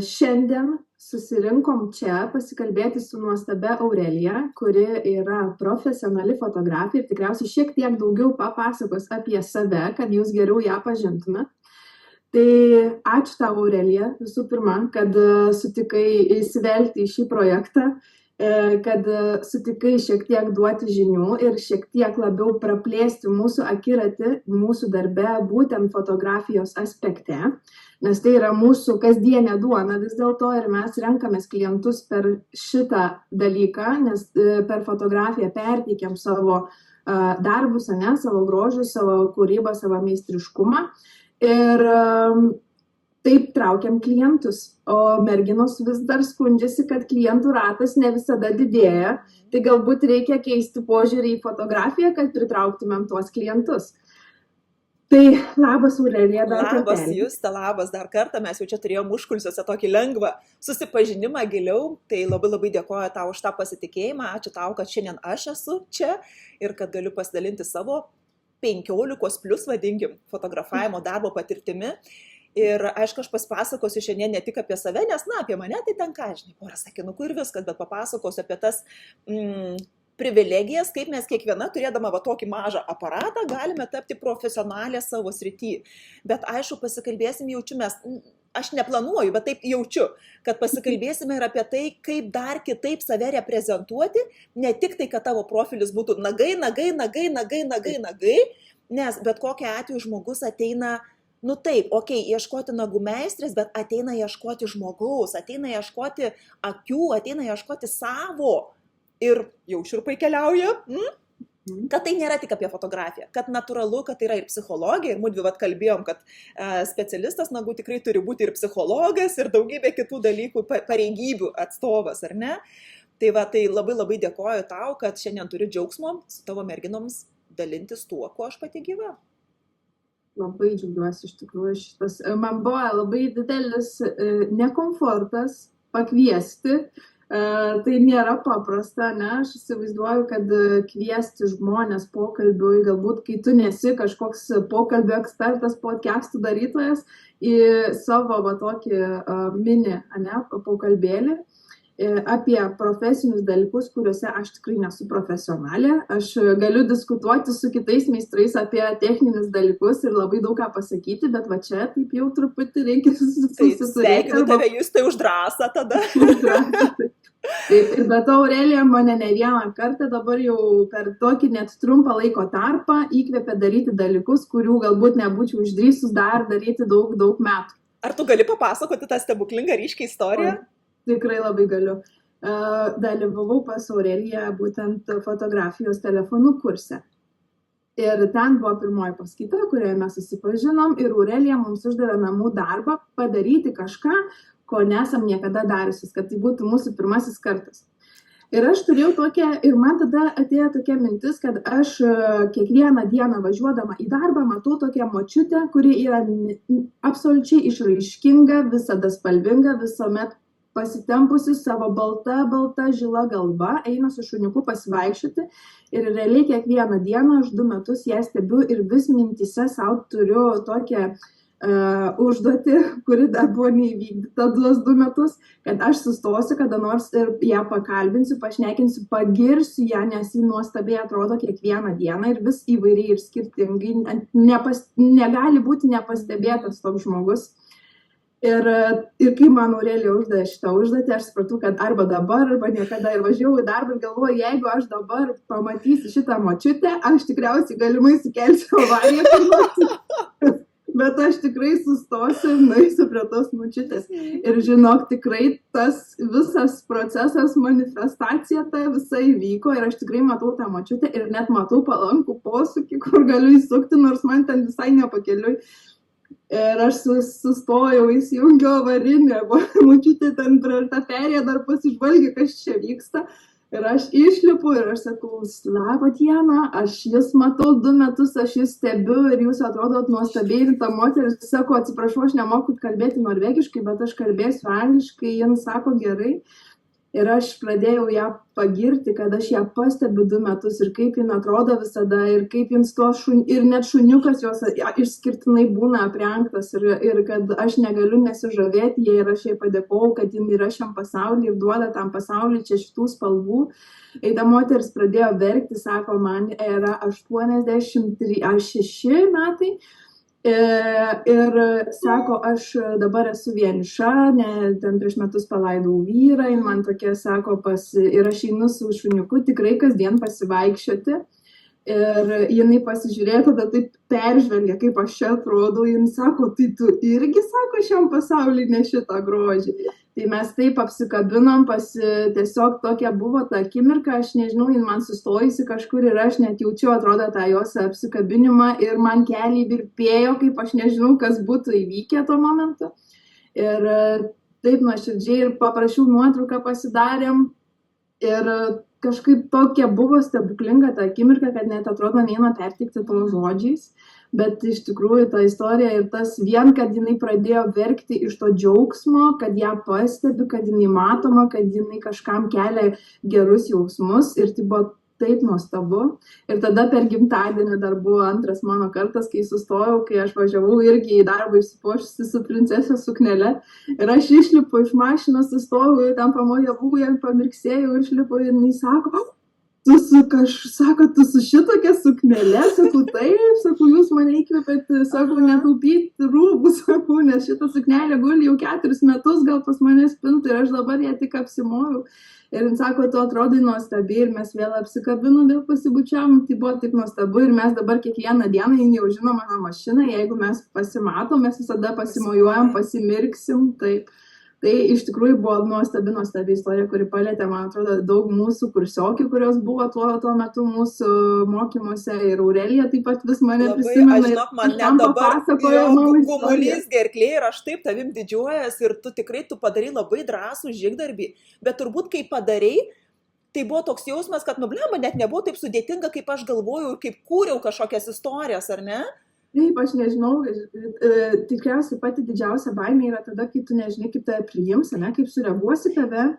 Šiandien susirinkom čia pasikalbėti su nuostabia Aurelija, kuri yra profesionali fotografė ir tikriausiai šiek tiek daugiau papasakos apie save, kad jūs geriau ją pažintumėt. Tai ačiū tau, Aurelija, visų pirma, kad sutikai įsivelti į šį projektą, kad sutikai šiek tiek duoti žinių ir šiek tiek labiau praplėsti mūsų akiratį, mūsų darbe, būtent fotografijos aspekte, nes tai yra mūsų kasdienė duona vis dėlto ir mes renkamės klientus per šitą dalyką, nes per fotografiją perteikiam savo darbus, savo grožius, savo kūrybą, savo meistriškumą ir taip traukiam klientus, o merginos vis dar skundžiasi, kad klientų ratas ne visada didėja, tai galbūt reikia keisti požiūrį į fotografiją, kad pritrauktumėm tuos klientus. Tai labas, Aurelija, dar kartą. Labas, Juste, labas dar kartą, mes jau čia turėjom užkulisiuose tokį lengvą susipažinimą giliau, tai labai dėkoju tau už tą pasitikėjimą, ačiū tau, kad šiandien aš esu čia ir kad galiu pasidalinti savo 15+ vadinkim fotografavimo darbo patirtimi. Ir aišku, aš pasipasakosiu šiandien ne tik apie save, nes, apie mane tai ten ką, žinai, porą sakinukų ir viskas, bet papasakosiu apie tas privilegijas, kaip mes kiekviena, turėdama tokį mažą aparatą, galime tapti profesionalė savo srity. Bet aišku, pasikalbėsim, jaučiu mes, aš neplanuoju, bet taip jaučiu, kad pasikalbėsime ir apie tai, kaip dar kitaip save reprezentuoti, ne tik tai, kad tavo profilis būtų nagai, nes bet kokiu atveju žmogus ateina, taip, ieškoti nagų meistrės, bet ateina ieškoti žmogaus, ateina ieškoti akių, ateina ieškoti savo. Ir jau šiurpai keliauja, kad tai nėra tik apie fotografiją, kad natūralu, kad tai yra ir psichologija, ir mūdvi kalbėjom, kad specialistas nagų tikrai turi būti ir psichologas, ir daugybė kitų dalykų, pareigybių atstovas, ar ne? Tai labai dėkoju tau, kad šiandien turiu džiaugsmo su tavo merginoms dalintis tuo, ko aš pati gyva. Labai džiaugiuosi iš tikrųjų šitas. Man buvo labai didelis nekomfortas pakviesti. Tai nėra paprasta, ne? Aš įsivaizduoju, kad kviesti žmonės pokalbiui, galbūt kai tu nesi kažkoks pokalbio ekspertas, podcastų darytojas, į savo tokį mini pokalbėlį apie profesinius dalykus, kuriuose aš tikrai nesu profesionalė. Aš galiu diskutuoti su kitais meistrais apie techninius dalykus ir labai daug ką pasakyti, bet čia taip jau truputį reikia susiturėti. Sveikinu tave, Juste, už drąsą tada. Ir bet Aurelija mane ne vieną kartą dabar jau per tokį net trumpą laiko tarpą įkvėpė daryti dalykus, kurių galbūt nebūčiau išdrįsus dar daryti daug metų. Ar tu gali papasakoti tą stebuklingą ryškią istoriją? Tikrai labai galiu. Dalyvavau pas Aureliją būtent fotografijos telefonų kurse. Ir ten buvo pirmoji paskaita, kurioje mes susipažinom ir Aurelija mums uždavė namų darbą padaryti kažką, ko nesam niekada dariusis, kad tai būtų mūsų pirmasis kartas. Ir aš turėjau tokią, ir man tada atėjo tokia mintis, kad aš kiekvieną dieną važiuodama į darbą matau tokią močiutę, kuri yra absoliučiai išraiškinga, visada spalvinga, visuomet pasitempusi savo balta žila galva, eina su šuniuku pasivaikščioti ir realiai kiekvieną dieną aš 2 metus ją stebiu ir vis mintyse sau turiu tokią užduotį, kuri dar buvo neįvykdyta 2 metus, kad aš sustosiu, kada nors ir ją pakalbinsiu, pašnekinsiu, pagirsiu ją, nes ji nuostabiai atrodo kiekvieną dieną ir vis įvairiai ir skirtingai, negali būti nepastebėtas toks žmogus. Ir kai man Aurelija uždavė šitą užduotį, aš supratau, kad arba dabar, arba niekada ir važiavau į darbą ir galvoju, jeigu aš dabar pamatysiu šitą močiutę, aš tikriausiai galimai sukelsiu avariją. Bet aš tikrai sustosiu ir nueisiu prie tos močiutės. Ir žinok, tikrai tas visas procesas, manifestacija ta visa įvyko ir aš tikrai matau tą močiutę ir net matau palankų posūkį, kur galiu įsukti, nors man ten visai nepakeliui. Ir aš sustojau, įsijungiau avarinę, močiutė ten per tą perėją dar pasižvalgė, kas čia vyksta. Ir aš išlipu ir aš sakau, labą dieną, aš jūs matau 2 metus, aš jūs stebiu ir jūs atrodot nuostabiai. Ir ta moteris sako, atsiprašau, aš nemoku kalbėti norvegiškai, bet aš kalbėsiu angliškai, jiems sako gerai. Ir aš pradėjau ją pagirti, kad aš ją pastebiu 2 metus ir kaip jin atrodo visada, ir kaip jin ir net šuniukas jos išskirtinai būna aprengtas, ir kad aš negaliu nesižavėti ją, ir aš jai padėkojau, kad jin yra šiam pasauliu ir duoda tam pasauliu čia šitų spalvų. Ir ta moteris pradėjo verkti, sako, man yra 86 metai. Ir sako, aš dabar esu vieniša, ten prieš metus palaidau vyrą, ir man tokia, sako, ir aš einu su šuniuku tikrai kasdien pasivaikščioti. Ir jinai pasižiūrėjo, tada taip peržvelgia, kaip aš čia atrodau, jinai sako, tai tu irgi, sako, šiam pasauliui ne šitą grožį. Tai mes taip apsikabinom, tiesiog tokia buvo ta akimirka, aš nežinau, jin man sustojusi kažkur ir aš net jaučiu, atrodo, tą jos apsikabinimą ir man keliai virpėjo, kaip aš nežinau, kas būtų įvykę tuo momentu. Ir taip nuoširdžiai ir paprašiau nuotrauką pasidarėm ir kažkaip tokia buvo stebuklinga ta akimirka, kad net atrodo neina perteikti to žodžiais. Bet iš tikrųjų ta istorija ir tas vien, kad jinai pradėjo verkti iš to džiaugsmo, kad ją pastebi, kad jinai matoma, kad jinai kažkam kelia gerus jausmus ir tai buvo taip nuostabu. Ir tada per gimtadienį dar buvo antras mano kartas, kai sustojau, kai aš važiavau irgi į darbą išsipuošusi su princesės suknele. Ir aš išlipu iš mašinos, sustojau, ten pamojavau, jam pamirksėjau ir išlipu ir jinai sako, tu su šitokia suknele, sakau, taip, sakau, jūs mane įkvėpėt, sakau, netaupyti rūbų, sakau, nes šitą suknelę guli jau 4 metus gal pas mane spintų ir aš dabar ją tik apsimoviau. Ir jis sako, tu atrodai nuostabiai ir mes vėl apsikabinom, vėl pasibučiavom, tai buvo taip nuostabu ir mes dabar kiekvieną dieną, jin jau žino mano mašiną, jeigu mes pasimatom, mes visada pasimojuojam, pasimirksim, taip. Tai iš tikrųjų buvo nuostabi istorija, kuri palėtė, man atrodo, daug mūsų kursiokių, kurios buvo tuo metu mūsų mokymuose ir Aurelija taip pat vis mane prisimena. Aš žinok, man net dabar gumulys gerklė ir aš taip tavim didžiuojas ir tu padarai labai drąsų žygdarbį, bet turbūt kai padarai, tai buvo toks jausmas, kad blemba, net nebuvo taip sudėtinga, kaip aš galvojau ir kaip kūriau kažkokias istorijas, ar ne? Taip, aš nežinau, tikriausiai pati didžiausia baimė yra tada, kai tu nežinai, kaip tave priims, ne, kaip sureaguosi tave,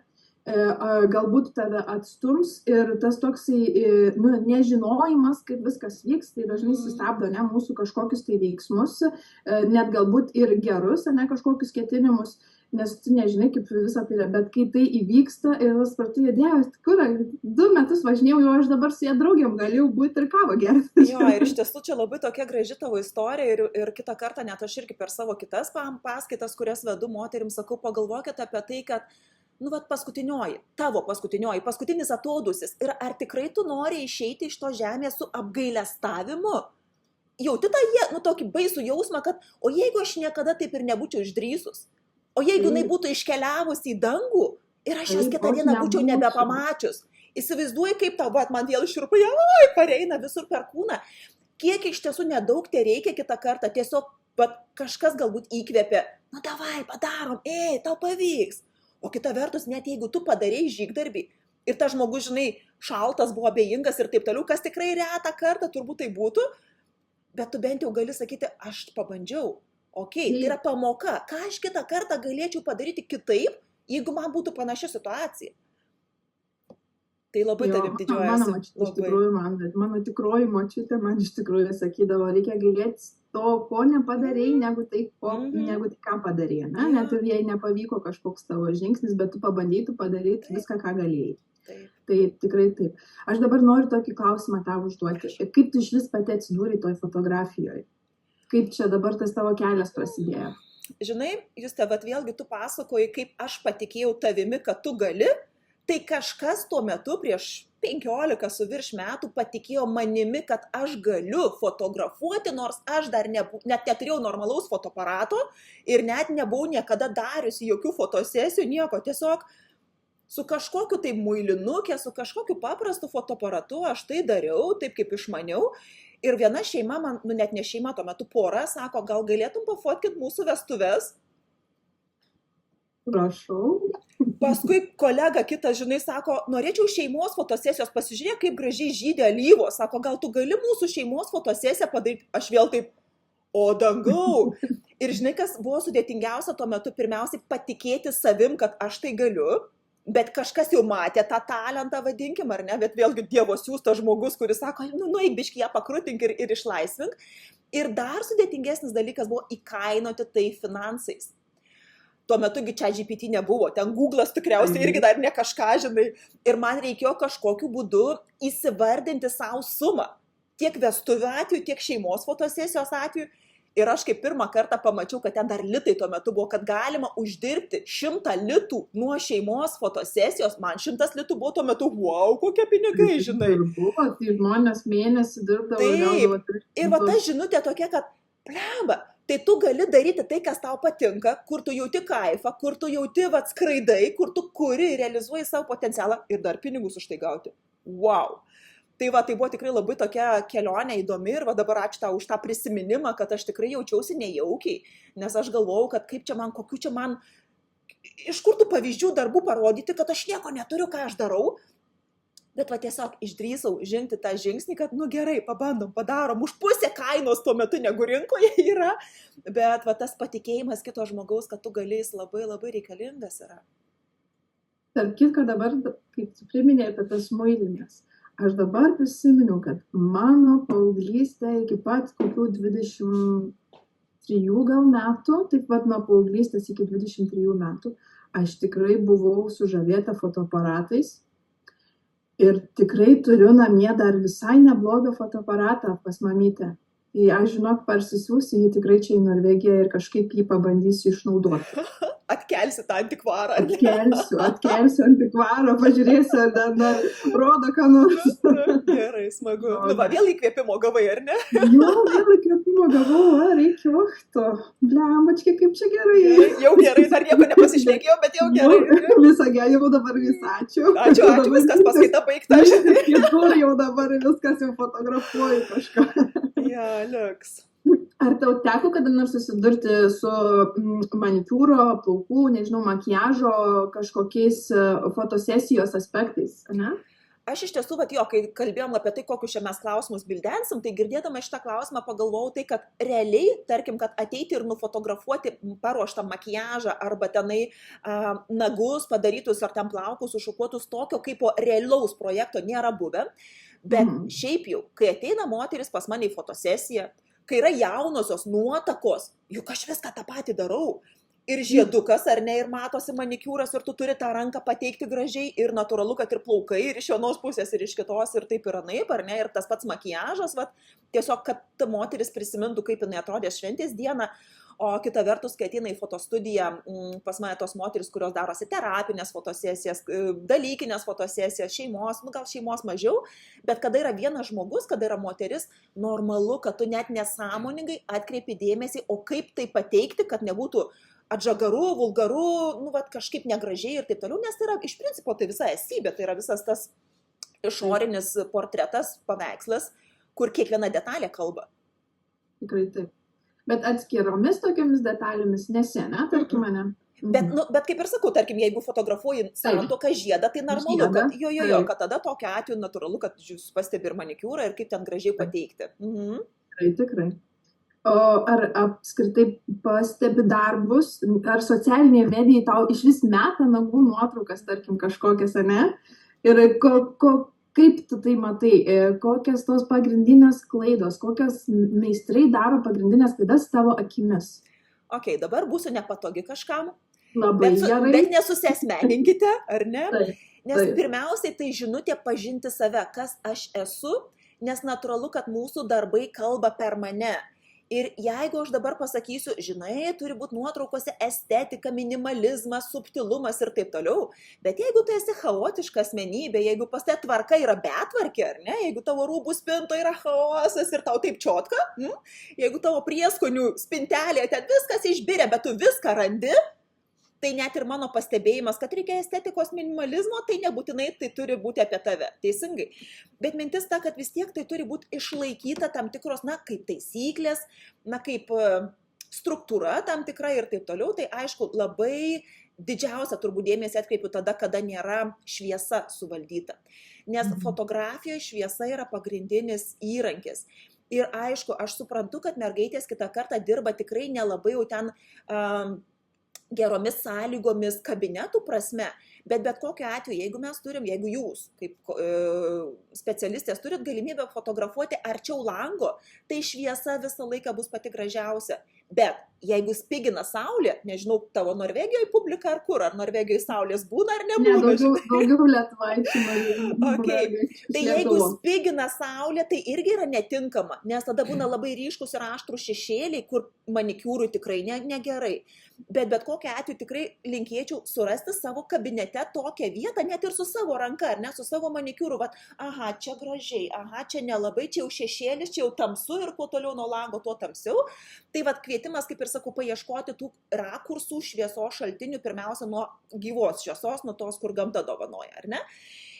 galbūt tave atstums ir tas toksai nežinojimas, kaip viskas vyks, tai dažnai sustabdo mūsų kažkokius tai veiksmus, net galbūt ir gerus, ne, kažkokius ketinimus, nes tu nežinai, kaip visą tai yra, bet kai tai įvyksta ir vis kartu Dievas, kur 2 metus važinėjau, jau aš dabar su jie draugiam galėjau būti ir kavą gerti. Jo, ir iš tiesų čia labai tokia graži tavo istorija ir kitą kartą net aš irgi per savo kitas paskaitas, kurias vedu moterim, sakau, pagalvokite apie tai, kad paskutinis atodūsis ir ar tikrai tu nori išeiti iš to žemės su apgailestavimu? Jauti tą tokį baisų jausmą, kad o jeigu aš niekada taip ir nebūčiau išdrįsus? O jeigu jinai būtų iškeliavusi į dangų ir aš jos kitą dieną būčiau nebepamačius. Įsivaizduoji, kaip tau, man vėl širpai, pareina visur per kūną. Kiek iš tiesų nedaug tai reikia kitą kartą, tiesiog kažkas galbūt įkvėpė, davai, padarom, tau pavyks. O kita vertus, net jeigu tu padarei žygdarbį ir tas žmogus, žinai, šaltas, buvo abejingas ir taip toliau, kas tikrai retą kartą turbūt tai būtų, bet tu bent jau gali sakyti, aš pabandžiau. Tai yra pamoka. Ką aš kitą kartą galėčiau padaryti kitaip, jeigu man būtų panaši situacija? Tai labai tavim didžiuojasi. Mano tikroji močiutė man iš tikrųjų sakydavo, reikia gailėtis to, ko nepadarėjai, negu tai, ką padarėjai. Net ir jei nepavyko kažkoks tavo žingsnis, bet tu pabandėjai, tu padaryti viską, ką galėjai. Tai tikrai taip. Aš dabar noriu tokį klausimą tau užduoti. Kaip tu iš vis pati atsidūrei toj fotografijoje? Kaip čia dabar tas tavo kelias prasidėjo? Žinai, Juste, vėlgi tu pasakoji, kaip aš patikėjau tavimi, kad tu gali, tai kažkas tuo metu prieš 15 su virš metų patikėjo manimi, kad aš galiu fotografuoti, nors aš dar net neturėjau normalaus fotoaparato ir net nebuvau niekada dariusi jokių fotosesijų, nieko, tiesiog su kažkokiu tai muilinukė, su kažkokiu paprastu fotoaparatu aš tai dariau, taip kaip išmaniau. Ir viena šeima, net ne šeima, tuo metu pora, sako, gal galėtum pafotkint mūsų vestuves? Prašau. Paskui kolega kitas, žinai, sako, norėčiau šeimos fotosesijos, pasižiūrėk, kaip gražiai žydė alyvos. Sako, gal tu gali mūsų šeimos fotosesiją padaryti? Aš vėl taip, o dangau. Ir žinai, kas buvo sudėtingiausia tuo metu, pirmiausiai patikėti savim, kad aš tai galiu. Bet kažkas jau matė tą talentą, vadinkim, ar ne, bet vėlgi Dievo siūstas žmogus, kuris sako, nueik biškį ją pakrutink ir išlaisvink. Ir dar sudėtingesnis dalykas buvo įkainoti tai finansais. Tuo metugi ChatGPT nebuvo, ten Google'as tikriausiai irgi dar ne kažką, žinai. Ir man reikėjo kažkokiu būdu įsivardinti savo sumą. Tiek vestuvių atveju, tiek šeimos fotosesijos atveju. Ir aš kaip pirmą kartą pamačiau, kad ten dar litai tuo metu buvo, kad galima uždirbti 100 litų nuo šeimos fotosesijos. Man 100 litų buvo tuo metu, wow, kokie pinigai, žinai. Ir buvo, tai žmonės mėnesį dirbdavo. Taip, ir va ta žinutė tokia, kad blemba, tai tu gali daryti tai, kas tau patinka, kur tu jauti kaifą, kur tu jauti skraidai, kur tu kuri, realizuoji savo potencialą ir dar pinigus už tai gauti. Wow. Tai va, tai buvo tikrai labai tokia kelionė įdomi ir va dabar ačiū tau už tą prisiminimą, kad aš tikrai jaučiausi nejaukiai, nes aš galvojau, kad kaip čia man, kokiu čia man, iš kur tų pavyzdžių darbų parodyti, kad aš nieko neturiu, ką aš darau. Bet va tiesiog išdrįsau žengti tą žingsnį, kad nu gerai, pabandom, padarom, už pusę kainos tuo metu negu rinkoje yra, bet va tas patikėjimas kito žmogaus, kad tu galės labai labai reikalingas yra. Tarp kitko dabar, kaip tu priminėjai apie tas muilinės, aš dabar prisiminiau, kad mano paauglystė iki pat kokių 23 gal metų, taip pat nuo paauglystės iki 23 metų, aš tikrai buvau sužavėta fotoaparatais. Ir tikrai turiu namie dar visai neblogą fotoaparatą pas mamytę. Tai aš žinok, parsisiųsiu jį tikrai čia į Norvegiją ir kažkaip jį pabandysiu išnaudoti. Atkelsi tą antikvarą. Atkelsiu antikvarą, pažiūrėsiu, ar dar rodo, ką nors. Gerai, smagu. Nu, va, vėl įkvėpimo gavai, ar ne? Jo, vėl įkvėpimo gavau, reikia ochto. Blembačkai, kaip čia gerai. Jau gerai, dar nieko nepasišnekėjau, bet jau gerai. Visą jau dabar ačiū. Ačiū, viskas paskaita baigta. Kitur jau dabar viskas jau fotografuoju kažką. Ja, liuks. Ar tau teko kada nors susidurti su manikiūro, plaukų, nežinau, makiažo kažkokiais fotosesijos aspektais, ne? Aš iš tiesų, kai kalbėjom apie tai, kokius čia mes klausimus bildensim, tai girdėdama šitą klausimą pagalvojau tai, kad realiai, tarkim, kad ateiti ir nufotografuoti paruoštą makiažą arba tenai nagus padarytus ar ten plaukus sušukuotus tokio kaip po realaus projekto nėra buvę, bet šiaip jau, kai ateina moteris pas mane į fotosesiją, kai yra jaunosios nuotakos, juk aš viską tą patį darau. Ir žiedukas, ar ne, ir matosi manikiūras, ir tu turi tą ranką pateikti gražiai, ir natūralu, kad ir plaukai, ir iš vienos pusės, ir iš kitos, ir taip ir anaip, ar ne, ir tas pats makiažas, tiesiog, kad ta moteris prisimintų, kaip jinai atrodė šventės dieną, o kita vertus, kai ateina į fotostudiją, pas mane tos moteris, kurios darosi terapinės fotosesijas, dalykinės fotosesijas, šeimos, gal šeimos mažiau, bet kada yra vienas žmogus, kada yra moteris, normalu, kad tu net nesąmoningai atkreipi dėmesį, o kaip tai pateikti, kad nebūtų atžagaru, vulgaru, kažkaip negražiai ir taip toliau, nes tai yra iš principo tai visa esybė, tai yra visas tas išorinis portretas, paveikslas, kur kiekviena detalė kalba. Tikrai taip. Bet atskiromis tokiamis detalėmis nesena, tarkim, mane. Bet kaip ir sakau, tarkim, jeigu fotografuoji santuoką žiedą, tai normalu, kad kad tada tokiu atveju natūralu, kad jūs pastebi ir manikiūrą ir kaip ten gražiai pateikti. Tikrai. O ar apskritai pastebi darbus, ar socialiniai medijai tau iš vis meta nagų nuotraukas, tarkim, kažkokias, ne? Ir kaip tu tai matai, kokias tos pagrindinės klaidos, kokias meistrai daro pagrindinės klaidas tavo akimis? Ok, dabar būsiu nepatogi kažkam, gerai. Bet nesusiasmeninkite, ar ne? Taip. Nes pirmiausiai tai žinutė pažinti save, kas aš esu, nes natūralu, kad mūsų darbai kalba per mane. Ir jeigu aš dabar pasakysiu, žinai, turi būti nuotraukose estetika, minimalizmas, subtilumas ir taip toliau, bet jeigu tu esi chaotiška asmenybė, jeigu pas te tvarka yra betvarkė, ar ne, jeigu tavo rūbų spinto yra chaosas ir tau taip čiotka, jeigu tavo prieskonių spintelėje ten viskas išbirė, bet tu viską randi, tai net ir mano pastebėjimas, kad reikia estetikos minimalizmo, tai nebūtinai tai turi būti apie tave, teisingai. Bet mintis ta, kad vis tiek tai turi būti išlaikyta tam tikros, kaip taisyklės, kaip struktūra tam tikra ir taip toliau, tai aišku, labai didžiausia turbūt dėmesį atkreipiu tada, kada nėra šviesa suvaldyta. Nes fotografijoje šviesa yra pagrindinis įrankis. Ir aišku, aš suprantu, kad mergaitės kitą kartą dirba tikrai nelabai jau ten geromis sąlygomis kabinetų prasme, bet kokiu atveju, jeigu jūs kaip specialistės turit galimybę fotografuoti arčiau lango, tai šviesa visą laiką bus pati gražiausia. Bet jeigu spigina saulė, nežinau, tavo Norvegijoje publika ar kur, ar Norvegijoje saulės būna ar nebūna? Ne, daugiau lietuvaičių. Okay. Tai jeigu spigina saulė, tai irgi yra netinkama, nes tada būna labai ryškus ir aštrus šešėliai, kur manikiūrui tikrai negerai. Bet kokiu atveju tikrai linkėčiau surasti savo kabinete tokią vietą, net ir su savo ranka, ar ne, su savo manikiūru, vat, aha, čia gražiai, aha, čia nelabai, čia jau šešėlis, čia jau tamsu ir kuo toliau nuo lango, tuo tamsiau. Tai vat kvietimas, kaip ir sakau, paieškoti tų rakursų šviesos šaltinių, pirmiausia, nuo gyvos šviesos, nuo tos, kur gamta dovanoja, ar ne?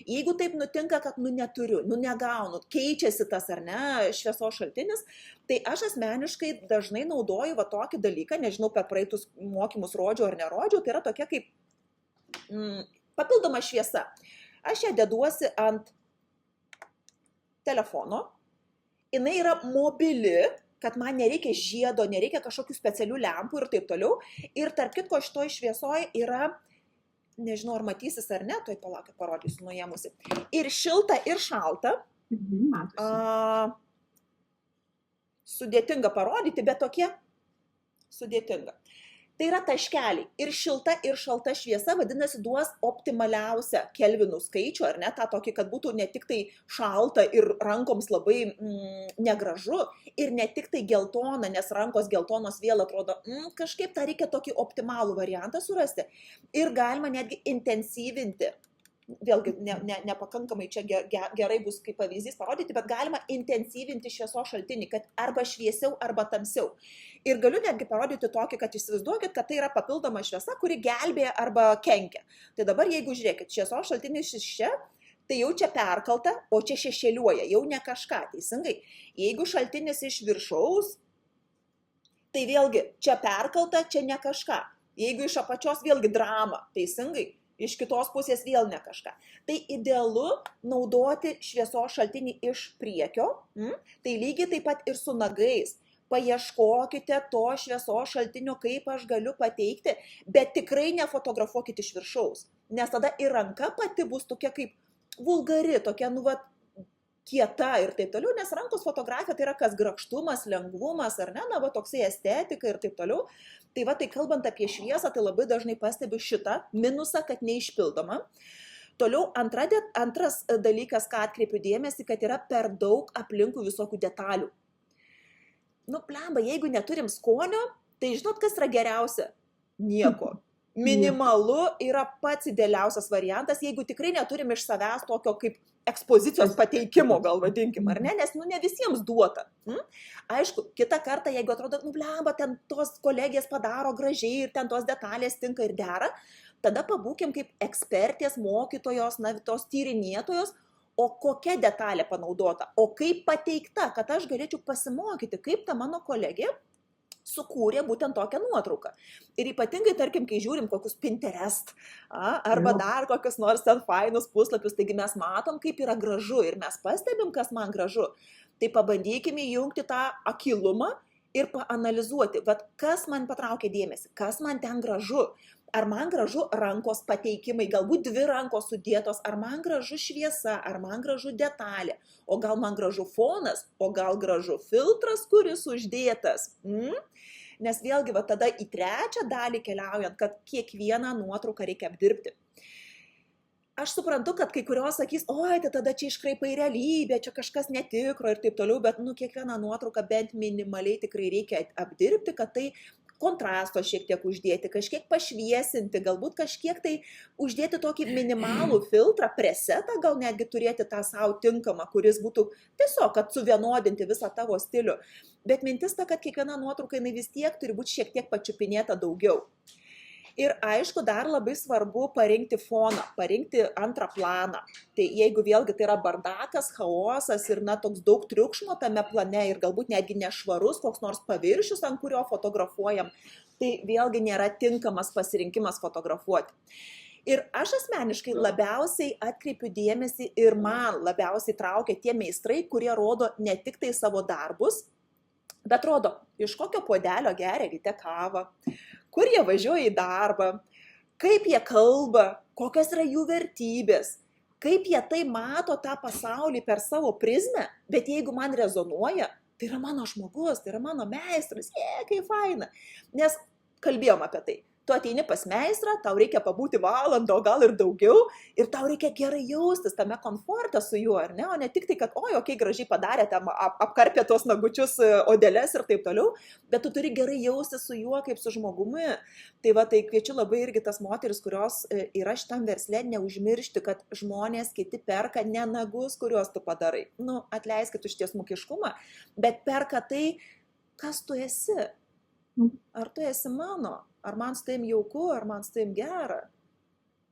Jeigu taip nutinka, kad neturiu, negaunu, keičiasi tas ar ne šviesos šaltinis, tai aš asmeniškai dažnai naudoju va tokį dalyką, nežinau, per praeitus mokymus rodžiau ar nerodžiau, tai yra tokia kaip papildoma šviesa. Aš ją deduosi ant telefono, jinai yra mobili, kad man nereikia žiedo, nereikia kažkokių specialių lempų ir taip toliau. Ir tarp kitko šitoj šviesoje yra, nežinau, ar matysis ar ne, toj palauk, parodysiu nuėmusi. Ir šilta, ir šalta. Sudėtinga parodyti, bet tokie sudėtinga. Tai yra taškeliai. Ir šilta, ir šalta šviesa, vadinasi, duos optimaliausią kelvinų skaičių, ar ne, tą tokį, kad būtų ne tik tai šalta ir rankoms labai negražu, ir ne tik tai geltona, nes rankos geltonos vėl atrodo, kažkaip tą reikia tokį optimalų variantą surasti. Ir galima netgi intensyvinti. Vėlgi, nepakankamai čia gerai bus kaip pavyzdys parodyti, bet galima intensyvinti šviesos šaltinį, kad arba šviesiau, arba tamsiau. Ir galiu netgi parodyti tokį, kad įsivaizduokit, kad tai yra papildoma šviesa, kuri gelbėja arba kenkia. Tai dabar, jeigu žiūrėkit, šviesos šaltinis iš čia, tai jau čia perkalta, o čia šešėliuoja, jau ne kažką, teisingai. Jeigu šaltinis iš viršaus, tai vėlgi čia perkalta, čia ne kažką. Jeigu iš apačios vėlgi drama, teisingai. Iš kitos pusės vėl ne kažką. Tai idealu naudoti šviesos šaltinį iš priekio, tai lygiai taip pat ir su nagais. Paieškokite to šviesos šaltinio, kaip aš galiu pateikti, bet tikrai nefotografuokite iš viršaus, nes tada ir ranka pati bus tokia kaip vulgari, tokia, kieta ir taip toliau, nes rankos fotografija tai yra kas grakštumas, lengvumas, ar ne, toksai estetika ir taip toliau. Tai va, tai kalbant apie šviesą, tai labai dažnai pastebiu šitą minusą, kad neišpildoma. Toliau antras dalykas, ką atkreipiu dėmesį, kad yra per daug aplinkų visokių detalių. Blemba, jeigu neturim skonio, tai žinot, kas yra geriausia? Nieko. Minimalu yra pats idealiausias variantas, jeigu tikrai neturim iš savęs tokio kaip ekspozicijos pateikimo, gal vadinkim, ar ne, nes ne visiems duota. Aišku, kitą kartą, jeigu atrodo, blemba, ten tos kolegės padaro gražiai ir ten tos detalės tinka ir dera, tada pabūkim kaip ekspertės, mokytojos, tos tyrinėtojos, o kokia detalė panaudota, o kaip pateikta, kad aš galėčiau pasimokyti, kaip ta mano kolegė sukūrė būtent tokią nuotrauką. Ir ypatingai, tarkim, kai žiūrim kokius Pinterest, arba dar kokius nors ten fainus puslapius, taigi mes matom, kaip yra gražu ir mes pastebim, kas man gražu. Tai pabandykime įjungti tą akylumą ir paanalizuoti, kas man patraukia dėmesį, kas man ten gražu. Ar man gražu rankos pateikimai, galbūt 2 rankos sudėtos, ar man gražu šviesa, ar man gražu detalė, o gal man gražu fonas, o gal gražu filtras, kuris uždėtas. Nes vėlgi tada į trečią dalį keliaujant, kad kiekvieną nuotrauką reikia apdirbti. Aš suprantu, kad kai kurios sakys, oi, tai tada čia iškraipai realybė, čia kažkas netikro ir taip toliau, bet kiekvieną nuotrauką bent minimaliai tikrai reikia apdirbti, kad tai kontrasto šiek tiek uždėti, kažkiek pašviesinti, galbūt kažkiek tai uždėti tokį minimalų filtrą, presetą, gal netgi turėti tą savo tinkamą, kuris būtų tiesiog, kad suvienodinti visą tavo stilių. Bet mintis ta, kad kiekviena nuotrauka jinai vis tiek turi būti šiek tiek pačiupinėta daugiau. Ir aišku, dar labai svarbu parinkti foną, parinkti antrą planą. Tai jeigu vėlgi tai yra bardakas, chaosas ir toks daug triukšmo tame plane ir galbūt netgi nešvarus koks nors paviršius, ant kurio fotografuojam, tai vėlgi nėra tinkamas pasirinkimas fotografuoti. Ir aš asmeniškai labiausiai atkreipiu dėmesį ir man labiausiai traukia tie meistrai, kurie rodo ne tik tai savo darbus, bet rodo, iš kokio puodelio geria ryte kavą, kur jie važiuoja į darbą, kaip jie kalba, kokios yra jų vertybės, kaip jie tai mato tą pasaulį per savo prizmę, bet jeigu man rezonuoja, tai yra mano žmogus, tai yra mano meistras, kaip faina. Nes kalbėjom apie tai. Tu ateini pas meistrą, tau reikia pabūti valandą, o gal ir daugiau, ir tau reikia gerai jaustis tame komforte su juo, ar ne? O ne tik tai, kad, gražiai padarėte, apkarpė tuos nagučius, odeles ir taip toliau, bet tu turi gerai jaustis su juo kaip su žmogumi. Tai va, tai kviečiu labai irgi tas moteris, kurios yra šitam versle, neužmiršti, kad žmonės kiti perka ne nagus, kuriuos tu padarai. Atleiskit už tiesmukiškumą, bet perka tai, kas tu esi. Ar tu esi mano? Ar man su tavim jauku, ar man su tavim gera?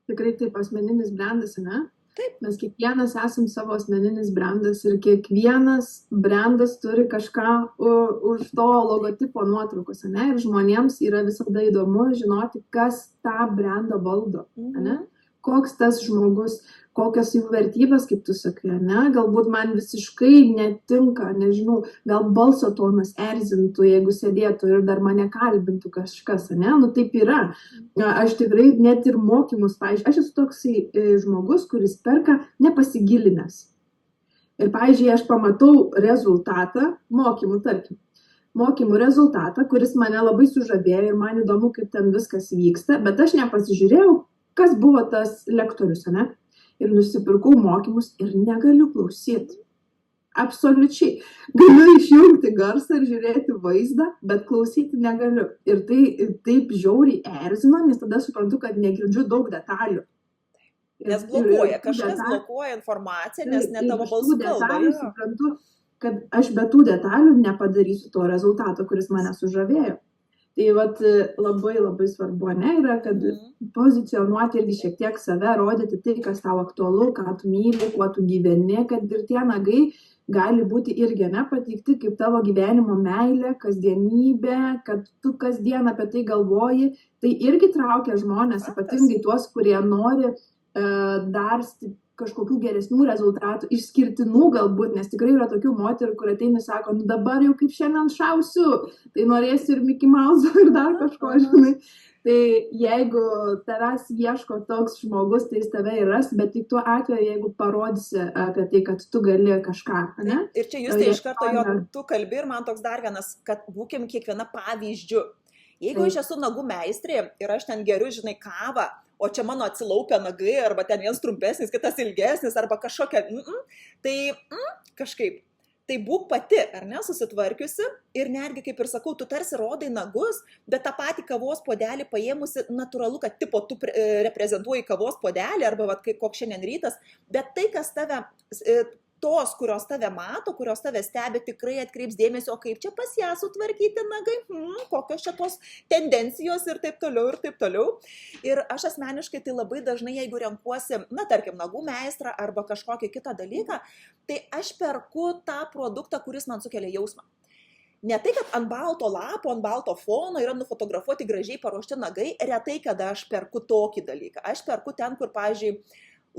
Tikrai taip, asmeninis brandas, ne? Taip. Mes kiekvienas esam savo asmeninis brandas ir kiekvienas brandas turi kažką už to logotipo nuotraukos, ne? Ir žmonėms yra visada įdomu žinoti, kas tą brandą valdo, ne? Koks tas žmogus, kokios jų vertybės, kaip tu sakai, ne? Galbūt man visiškai netinka, nežinau, gal balso tonas erzintų, jeigu sėdėtų ir dar mane kalbintų kažkas, ne? Taip yra. Aš tikrai net ir mokymus, pavyzdžiui, aš esu toksai žmogus, kuris perka nepasigilinęs. Ir, pavyzdžiui, aš pamatau rezultatą mokymų, tarkim. Mokymų rezultatą, kuris mane labai sužavėjo ir man įdomu, kaip ten viskas vyksta, bet aš nepasižiūrėjau, kas buvo tas lektorius, ne? Ir nusipirkau mokymus ir negaliu klausyti. Absoliučiai. Galiu išjungti garsą ir žiūrėti vaizdą, bet klausyti negaliu. Ir tai taip žiauriai erzina, nes tada suprantu, kad negirdžiu daug detalių. Nes blokuoja, kažkas blokuoja informaciją, nes ne tavo balsų kalba. Suprantu, kad aš be tų detalių nepadarysiu to rezultato, kuris mane sužavėjo. Tai vat labai labai svarbu, ne, yra, kad pozicionuoti irgi šiek tiek save, rodyti tai, kas tau aktualu, ką tu myli, kuo tu gyveni, kad ir tie nagai gali būti irgi pateikti kaip tavo gyvenimo meilė, kasdienybė, kad tu kasdien apie tai galvoji, tai irgi traukia žmonės, ypatingai tuos, kurie nori dar kažkokių geresnių rezultatų, išskirtinų galbūt, nes tikrai yra tokių moterų, kur ateina ir sako, dabar jau kaip šiandien šausiu, tai norėsiu ir Mickey Mouse ir dar kažko, žinai. Tai jeigu tavęs ieško toks žmogus, tai jis tave ir ras, bet tik tuo atveju, jeigu parodysi apie tai, kad tu gali kažką, ne? Ir čia jūs tai iš karto tu kalbi ir man toks dar vienas, kad būkim kiekviena pavyzdžiu. Jeigu aš esu nagų meistrė ir aš ten geriu, žinai, kavą, o čia mano atsilaupę nagai, arba ten vienas trumpesnis, kitas ilgesnis, arba kažkokia, tai kažkaip, tai būk pati, ar ne, susitvarkiusi ir netgi, kaip ir sakau, tu tarsi rodai nagus, bet tą patį kavos puodelį paėmusi, natūralu, kad tipo tu reprezentuoji kavos puodelį, arba vat, koks šiandien rytas, bet tai, kas tave, tos, kurios tave mato, kurios tave stebi, tikrai atkreips dėmesio, o kaip čia pas ją sutvarkyti nagai, kokios čia tos tendencijos ir taip toliau, ir taip toliau. Ir aš asmeniškai tai labai dažnai, jeigu renkuosi, tarkim, nagų meistrą arba kažkokį kitą dalyką, tai aš perku tą produktą, kuris man sukelia jausmą. Ne tai, kad ant balto lapo, ant balto fono yra nufotografuoti gražiai paruošti nagai, retai, kada aš perku tokį dalyką. Aš perku ten, kur, pavyzdžiui,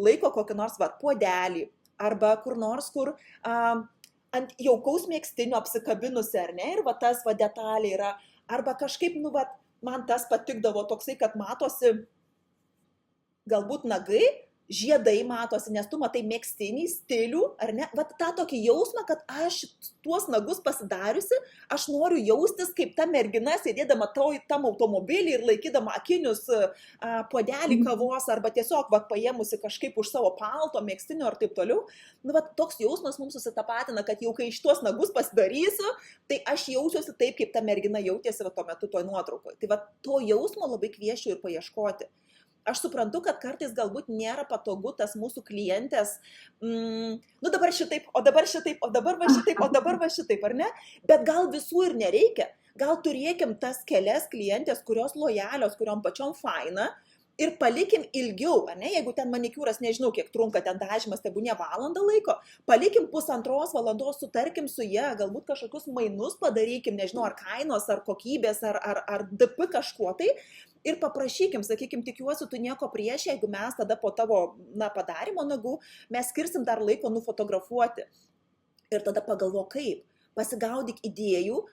laiko kokį nors puodelį, arba kur nors, kur ant jaukaus mėgstinio apsikabinusi, ar ne, ir tas detalė yra, arba kažkaip, man tas patikdavo toksai, kad matosi galbūt nagai, žiedai matosi, nes tu matai mėgstinį stilių, ar ne, tą tokį jausmą, kad aš tuos nagus pasidariusi, aš noriu jaustis kaip ta mergina, sėdėdama tam automobilį ir laikydama akinius puodelį kavos, arba tiesiog paėmusi kažkaip už savo palto, mėgstinio ir taip toliau. Toks jausmas mums susitapatina, kad jau kai iš tuos nagus pasidarysiu, tai aš jausiuosi taip, kaip ta mergina jautėsi tuo metu toj nuotraukoje. Tai to jausmo labai kviesčiau ir paieškoti. Aš suprantu, kad kartais galbūt nėra patogu tas mūsų klientės, dabar šitaip, o dabar šitaip, o dabar va šitaip, o dabar va šitaip, ar ne? Bet gal visų ir nereikia. Gal turėkim tas kelias klientės, kurios lojalios, kuriom pačiom faina, ir palikim ilgiau, ne? Jeigu ten manikiūras, nežinau, kiek trunka ten dažymas, tai būnė valandą laiko, palikim 1,5 valandos, sutarkim su jie, galbūt kažkokius mainus padarykim, nežinau, ar kainos, ar kokybės, ar DP kažkuo tai, ir paprašykim, sakykim, tikiuosi, tu nieko prieš, jeigu mes tada po tavo padarimo nagų, mes skirsim dar laiko nufotografuoti. Ir tada pagalvo kaip, pasigaudyk idėjų,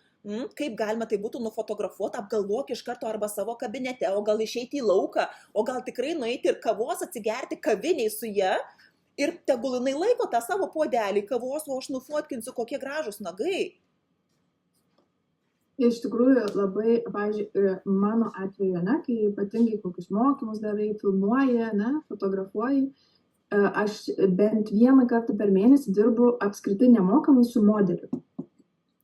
Kaip galima tai būtų nufotografuoti, apgalvok iš karto arba savo kabinete, o gal išeiti į lauką, o gal tikrai nueiti ir kavos atsigerti kaviniai su ja ir tegul jinai laiko tą savo puodelį kavos, o aš nufotkinsiu, kokie gražus nagai. Iš tikrųjų, labai, pavyzdžiui, mano atveju, ne, kai ypatingai kokius mokymus darai, filmuoji, ne, fotografuoji, aš bent vieną kartą per mėnesį dirbu apskritai nemokamai su modeliu.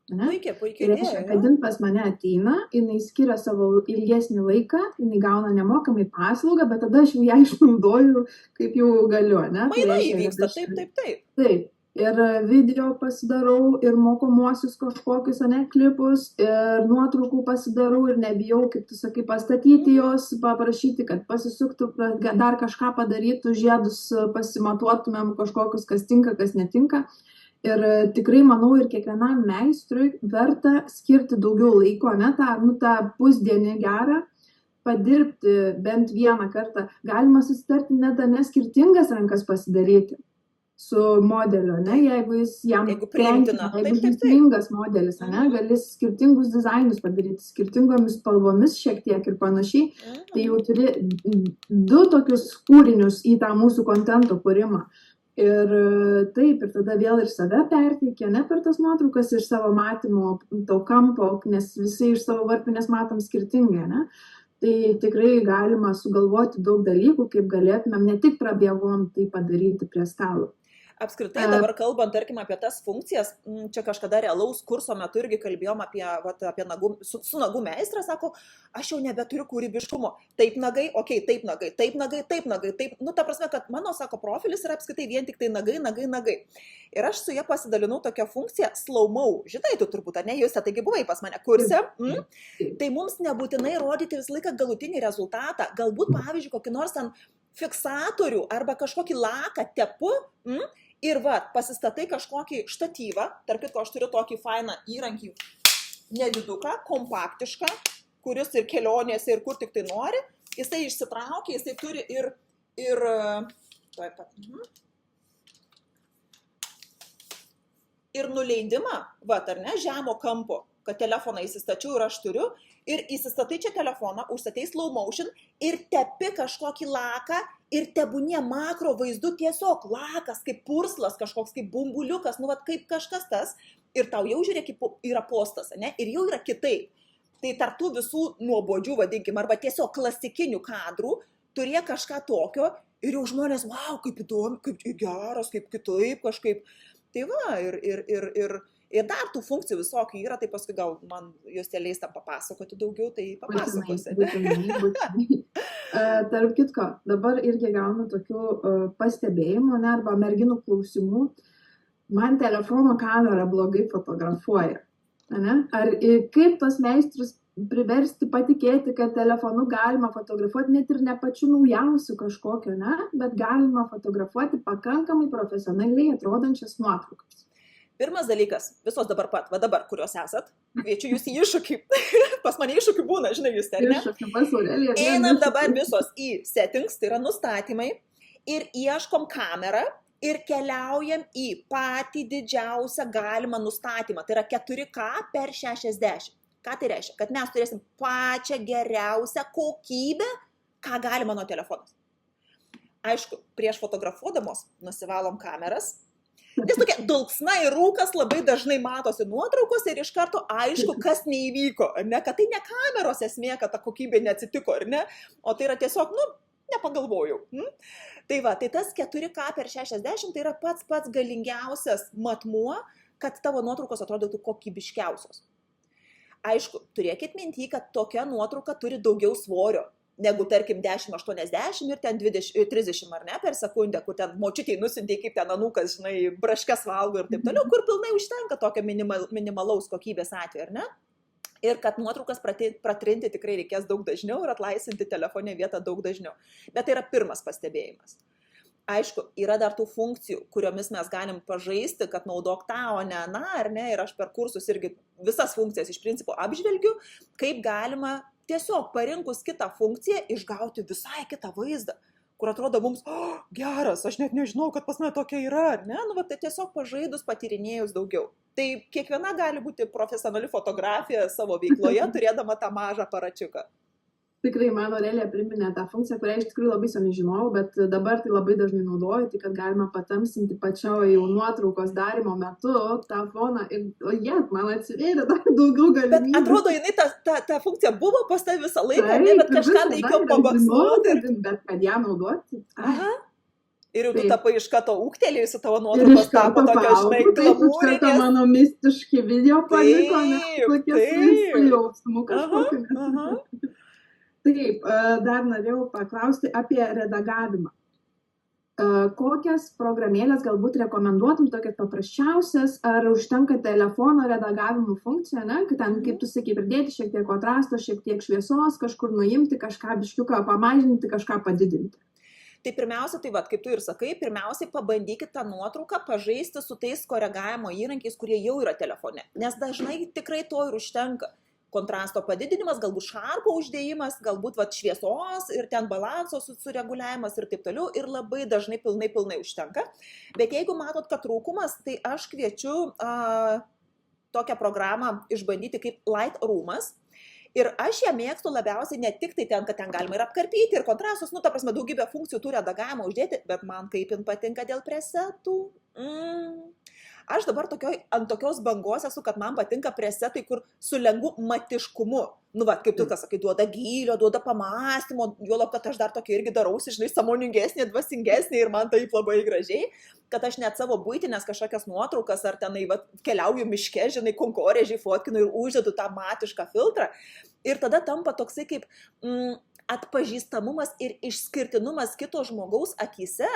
Puikiai Ir reiškia, kad jin pas mane ateina, jinai skiria savo ilgesnį laiką, jinai gauna nemokamai paslaugą, bet tada aš jau ją išnaudoju, kaip jau galiu, ne? Mainai įvyksta, taip. Taip. Ir video pasidarau, ir mokomuosius kažkokius, ne, klipus, ir nuotraukų pasidarau, ir nebijau, kaip tu sakai, pastatyti jos, paprašyti, kad pasisuktų, dar kažką padarytų, žiedus pasimatuotumėm kažkokius, kas tinka, kas netinka. Ir tikrai manau, ir kiekvienam meistrui verta skirti daugiau laiko, ne, tą pusdienį gerą, padirbti bent vieną kartą. Galima susitarti net ne skirtingas rankas pasidaryti su modeliu, ne, jeigu jis jam priimtina, jeigu žaismingas modelis, ne, gali skirtingus dizainus padaryti, skirtingomis spalvomis šiek tiek ir panašiai, tai jau turi 2 tokius kūrinius į tą mūsų kontento kūrimą. Ir taip, ir tada vėl ir save perteikia, ne, per tas nuotraukas ir savo matymo to kampo, nes visi iš savo varpinės matom skirtingai, ne. Tai tikrai galima sugalvoti daug dalykų, kaip galėtumėm ne tik prabėgom tai padaryti prie stalo. Apskritai dabar kalbant, tarkim, apie tas funkcijas, čia kažkada realaus kurso metu irgi kalbėjom apie nagų, su nagų meistrą, sako, aš jau nebeturiu kūrybiškumo. Taip nagai, okei, taip nagai, taip nagai, taip nagai, taip, nu, ta prasme, kad mano, sako, profilis yra apskritai vien tik tai nagai. Ir aš su ja pasidalinau tokią funkciją slow-mo, žinai, tu turbūt, ne, jūs, taigi buvai pas mane kurse, tai mums nebūtinai rodyti visą laiką galutinį rezultatą, galbūt, pavyzdžiui, kokį nors ten fiksatorių arba kažkokį laką tepu, ir pasistatai kažkokį štatyvą, tarp kitko aš turiu tokį fainą įrankį, nediduką, kompaktišką, kuris ir kelionėse, ir kur tik tai nori, jisai išsitraukia, jisai turi ir nuleidimą, ar ne, žemo kampo, kad telefoną įsistačiau ir aš turiu, ir įsistatai čia telefoną, užstatai slow motion ir tepi kažkokį laką ir tebūnie makro vaizdu tiesiog lakas, kaip purslas, kažkoks kaip bumbuliukas, kaip kažkas tas, ir tau jau žiūrėk, yra postas, ne, ir jau yra kitaip. Tai tartų visų nuobodžių, vadinkim, arba tiesiog klasikinių kadrų, turėjo kažką tokio ir jau žmonės, wow, kaip įdomu, kaip geras, kaip kitaip kažkaip. Tai ir dar tų funkcijų visokių yra, tai paskui gal man jūs leis tam papasakoti daugiau, tai papasakosi. Būtinai. Tarp kitko, dabar irgi gaunu tokių pastebėjimų, ne, arba merginų klausimų. Man telefono kamera blogai fotografuoja. Ne? Ar kaip tos meistrus priversti patikėti, kad telefonu galima fotografuoti net ir ne pačiu naujausiu kažkokio, ne? Bet galima fotografuoti pakankamai profesionaliai atrodančias nuotraukas. Pirmas dalykas, visos dabar kurios esat, kviečiu jūs į iššūkį. Pas mane iššūkių būna, žinai, jūs ten, ne? Einam dabar visos į settings, tai yra nustatymai, ir ieškom kamerą ir keliaujam į patį didžiausią galimą nustatymą. Tai yra 4K per 60. Ką tai reiškia? Kad mes turėsim pačią geriausią kokybę, ką galima nuo telefonos. Aišku, prieš fotografuodamos nusivalom kameras, nes tokia dulksna ir rūkas labai dažnai matosi nuotraukose ir iš karto aišku, kas neįvyko, ne, kad tai ne kameros esmė, kad ta kokybė neatsitiko, ar ne, o tai yra tiesiog, nepagalvojau. Tai tai tas 4K per 60 tai yra pats galingiausias matmuo, kad tavo nuotraukos atrodytų kokybiškiausios. Aišku, turėkit minty, kad tokia nuotrauka turi daugiau svorio negu, tarkim, 1080 ir ten 30 ar ne per sekundę, kur ten močiutei nusintei, kaip ten anūkas, žinai, braškes valgo ir taip toliau, kur pilnai užtenka tokio minimalaus kokybės atveju, ar ne? Ir kad nuotraukas pratrinti tikrai reikės daug dažniau ir atlaisvinti telefone vietą daug dažniau. Bet tai yra pirmas pastebėjimas. Aišku, yra dar tų funkcijų, kuriomis mes galim pažaisti, kad naudok tą, o ne aną, ar ne, ir aš per kursus irgi visas funkcijas iš principo apžvelgiu, kaip galima tiesiog parinkus kitą funkciją išgauti visai kitą vaizdą, kur atrodo mums, geras, aš net nežinau, kad pas mane tokia yra, ne, nu, va, tai tiesiog pažaidus, patyrinėjus daugiau. Tai kiekviena gali būti profesionali fotografija savo veikloje, turėdama tą mažą aparačiuką. Tikrai man Aurelija priminė tą funkciją, kurią iš tikrųjų labai seniai žinojau, bet dabar tai labai dažnai naudoju, tai kad galima patamsinti pačio jau nuotraukos darimo metu tą foną ir, man atsivėrė dar daugiau galimybių. Bet atrodo, jinai ta funkcija buvo pas tavį visą laiką, ne, bet kažką tai reikėjo pabaksnuoti. Bet kad ją naudoti. Aha. Ir jau tu tapai iš karto ūgtelėjusi, tavo nuotraukos tapo tokia, žinai, glamūrinės. Iš karto mano mistiški video paliko, nes tokie su jausmu kažkokiu. Taip, dar norėjau paklausti apie redagavimą. Kokias programėlės galbūt rekomenduotum, tokias paprasčiausias, ar užtenka telefono redagavimo funkcija, ne? Kad ten, kaip tu sakai, pridėti šiek tiek kontrasto, šiek tiek šviesos, kažkur nuimti, kažką biškiuką pamažinti, kažką padidinti. Tai pirmiausia, tai kaip tu ir sakai, pirmiausiai pabandykit tą nuotrauką pažaisti su tais koregavimo įrankiais, kurie jau yra telefone, nes dažnai tikrai to ir užtenka. Kontrasto padidinimas, galbūt šarpo uždėjimas, galbūt šviesos ir ten balanso sureguliavimas ir taip toliau ir labai dažnai pilnai užtenka. Bet jeigu matot, kad trūkumas, tai aš kviečiu tokią programą išbandyti kaip Lightroomas. Ir aš ją mėgstu labiausiai ne tik tai ten, kad ten galima ir apkarpyti, ir kontrastus, ta prasme, daugybę funkcijų turi redagavimą uždėti, bet man kaip jin patinka dėl presetų. Aš dabar ant tokios bangos esu, kad man patinka presetai, kur su lengvu matiškumu. Kaip tu sakai, duoda gylio, duoda pamąstymo, juolab, kad aš dar tokia irgi darausi, žinai, sąmoningesnė, dvasingesnė ir man taip labai gražiai, kad aš net savo buitinės kažkokias nuotraukas ar tenai keliauju miške, žinai, konkorėžiai fotkinu ir uždedu tą matišką filtrą. Ir tada tampa toksai kaip atpažįstamumas ir išskirtinumas kito žmogaus akyse,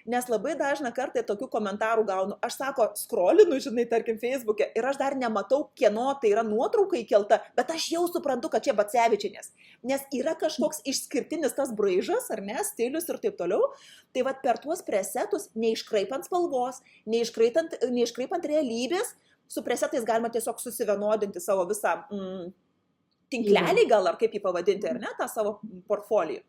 nes labai dažną kartą tokių komentarų gaunu. Aš skrolinu, žinai, tarkim, Facebook'e ir aš dar nematau, kieno tai yra nuotrauka įkelta, bet aš jau suprantu, kad čia Bacevičienės, nes yra kažkoks išskirtinis tas braižas, ar ne, stilius ir taip toliau. Tai per tuos presetus, neiškraipant spalvos, neiškraipant realybės, su presetais galima tiesiog susivienodinti savo visą tinklelį gal, ar kaip jį pavadinti, ar ne, tą savo portfolijų.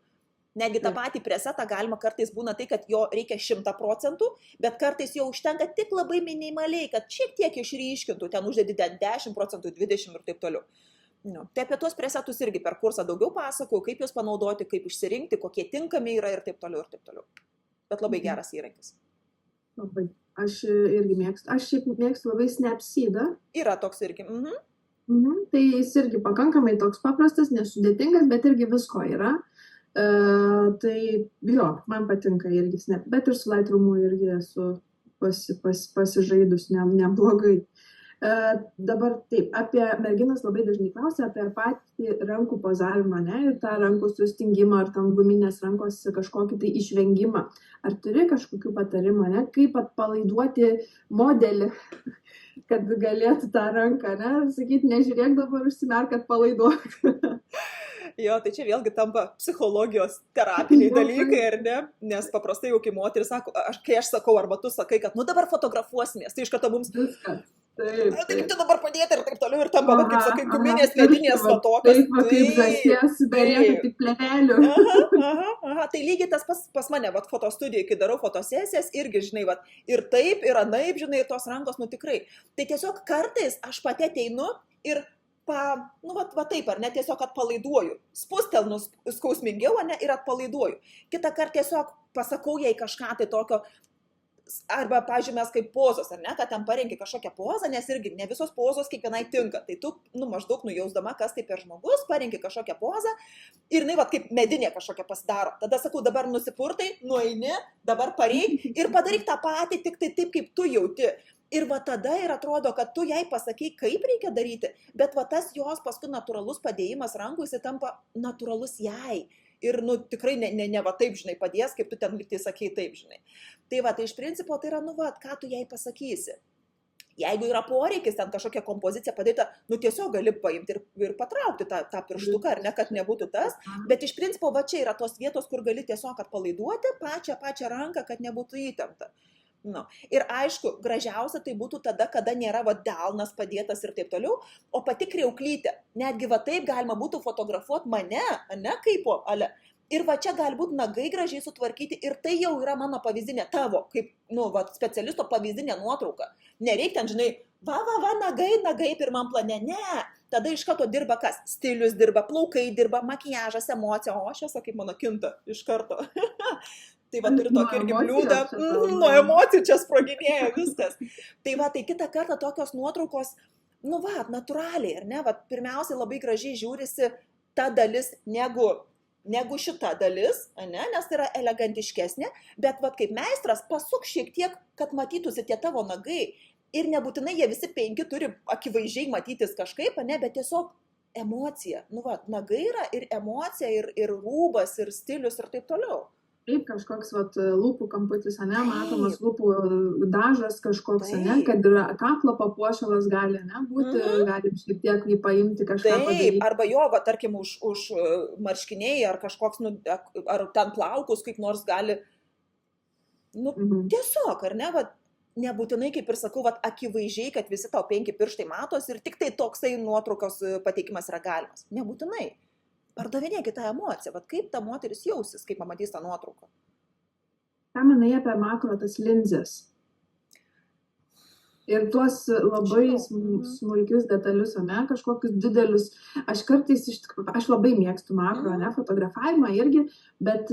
Netgi tą patį presetą galima kartais būna tai, kad jo reikia 100%, bet kartais jo užtenka tik labai minimaliai, kad šiek tiek išryškintų, ten uždedi 10%, 20% ir taip toliau. Tai apie tuos presetus irgi per kursą daugiau pasakoju, kaip juos panaudoti, kaip išsirinkti, kokie tinkami yra ir taip toliau ir taip toliau. Bet labai geras įrankis. Labai. Aš irgi mėgstu. Aš šiaip mėgstu labai Snapseedą. Yra toks irgi. Tai jis irgi pakankamai toks paprastas, nesudėtingas, bet irgi visko yra. Tai jo, man patinka irgi Snap, bet ir su Lightroomu irgi esu pasižaidus neblogai. Dabar taip, apie merginas labai dažnai klausia apie patį rankų pozavimą, ne, ir tą rankų sustingimą, ar tam guminės rankos kažkokį tai išvengimą. Ar turi kažkokių patarimų, ne, kaip atpalaiduoti modelį, kad galėtų tą ranką, ne, sakyti, nežiūrėk dabar, užsimerk, atpalaiduok. Jo, tai čia vėlgi tampa psichologijos terapiniai dalykai, ar ne? Nes paprastai jau kai moteris sako, kai aš sakau, arba tu sakai, kad dabar fotografuosimės, tai iš karto mums... Taip. Tai kaip tu dabar padėti ir taip toliau, ir tampa, kaip sakai, guminės ledinės tokios. Taip, kaip žąsies, berėtų tik plėvelių. Tai lygiai tas pas mane, fotostudijai, kai darau fotosesijas, irgi, žinai, ir taip, ir anaip, žinai, tos rankos, tikrai. Tai tiesiog kartais aš pati ateinu ir taip, ar ne, tiesiog atpalaiduoju. Spustelnu skausmingiau, ne, ir atpalaiduoju. Kitą kartą tiesiog pasakau jai kažką tai tokio, arba, pavyzdžiui, mes kaip pozos, ar ne, kad ten parengi kažkokią pozą, nes irgi ne visos pozos kiekvienai tinka. Tai tu, maždaug nujausdama, kas tai per žmogus, parengi kažkokią pozą ir jinai, kaip medinė kažkokia pasidaro. Tada sakau, dabar nusipurtai, nueini, dabar pareik ir padaryk tą patį, tik tai taip, kaip tu jauti. Ir tada ir atrodo, kad tu jai pasakai, kaip reikia daryti, bet tas jos paskui natūralus padėjimas rankų, jis tampa natūralus jai. Ir, tikrai ne taip, žinai, padės, kaip tu ten liktai sakei taip, žinai. Tai iš principo tai yra, ką tu jai pasakysi. Jeigu yra poreikis ten kažkokią kompoziciją padaryti, tiesiog gali paimti ir patraukti tą pirštuką, ar ne, kad nebūtų tas. Bet iš principo, čia yra tos vietos, kur gali tiesiog atpalaiduoti pačią ranką, kad nebūtų įtempta. Ir aišku, gražiausia tai būtų tada, kada nėra delnas padėtas ir taip toliau, o pati kriauklytė. Netgi taip galima būtų fotografuoti mane, ne, kaip ale. Ir va čia gali būti nagai gražiai sutvarkyti ir tai jau yra mano pavyzdinė tavo, kaip, specialisto pavyzdinė nuotrauka. Nereikia ten, žinai, nagai pirmam plane, ne. Tada iš karto dirba kas? Stilius dirba, plaukai dirba, makiažas, emocija, o aš esu kaip mano kinta iš karto. Tai va turi tokį irgi bliūdą, nuo emocijų čia sproginėja viskas. Tai va, tai kitą kartą tokios nuotraukos, natūraliai, ar ne? Va, pirmiausiai labai gražiai žiūrisi ta dalis negu šita dalis, ne? Nes tai yra elegantiškesnė, bet va, kaip meistras pasuk šiek tiek, kad matytųsi tie tavo nagai. Ir nebūtinai jie visi 5 turi akivaizdžiai matytis kažkaip, ne, bet tiesiog emocija. Nagai yra ir emocija, ir rūbas, ir stilius, ir taip toliau. Taip, kažkoks lūpų kamputis, ne, matomas lūpų dažas kažkoks, ne, kad kaklo papuošalas gali, ne, būti, gali šiek tiek jį paimti kažką padaryti. Taip, arba jo, va, tarkim, už marškiniai, ar kažkoks, ar ten plaukus, kaip nors gali, tiesiog, ar ne, va, nebūtinai, kaip ir sakau, vat, akivaizdžiai, kad visi tau 5 pirštai matos ir tik tai toksai nuotraukos pateikimas yra galimas. Nebūtinai. Pardavinėkit tą emociją, vat kaip ta moteris jausis, kaip pamatys tą nuotrauką. Ką manai apie makro tas linzes? Ir tuos labai smulkius detalius, ne, kažkokius didelius. Aš kartais, aš labai mėgstu makro, ne, fotografavimą irgi, bet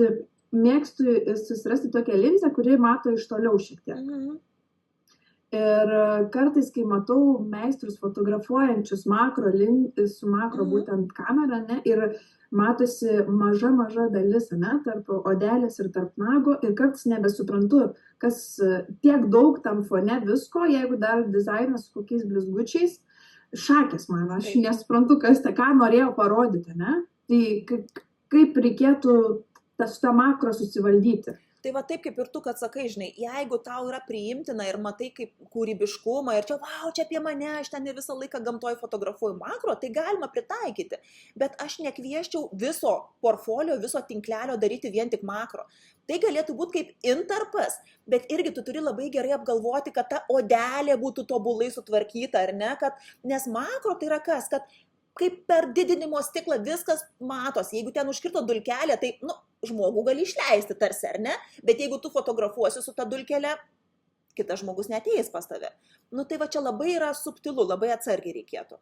mėgstu susirasti tokią linzę, kuri mato iš toliau šiek tiek. Ir kartais, kai matau meistrus fotografuojančius su makro būtent kamera, ne, ir matosi maža dalis, ne, tarp odelės ir tarp nago, ir kartais nebesuprantu, kas tiek daug tam fone visko, jeigu dar dizainas su kokiais blizgučiais, šakės man, aš nesuprantu, kas ką norėjo parodyti, ne, tai kaip reikėtų su tą makro susivaldyti. Tai va taip, kaip ir tu, kad sakai, žinai, jeigu tau yra priimtina ir matai kaip kūrybiškumą ir čia, čia apie mane, aš ten visą laiką gamtoj fotografuoju makro, tai galima pritaikyti. Bet aš nekvieščiau viso portfolio, viso tinklelio daryti vien tik makro. Tai galėtų būti kaip intarpas, bet irgi tu turi labai gerai apgalvoti, kad ta odelė būtų tobulai sutvarkyta, ar ne? Nes makro tai yra kas, kad kaip per didinimo stiklą viskas matos. Jeigu ten užkirto dulkelė, tai, žmogų gali išleisti tarsi, ar ne? Bet jeigu tu fotografuosi su ta dulkelė, kitas žmogus neateis pas tave. Tai va čia labai yra subtilu, labai atsargiai reikėtų.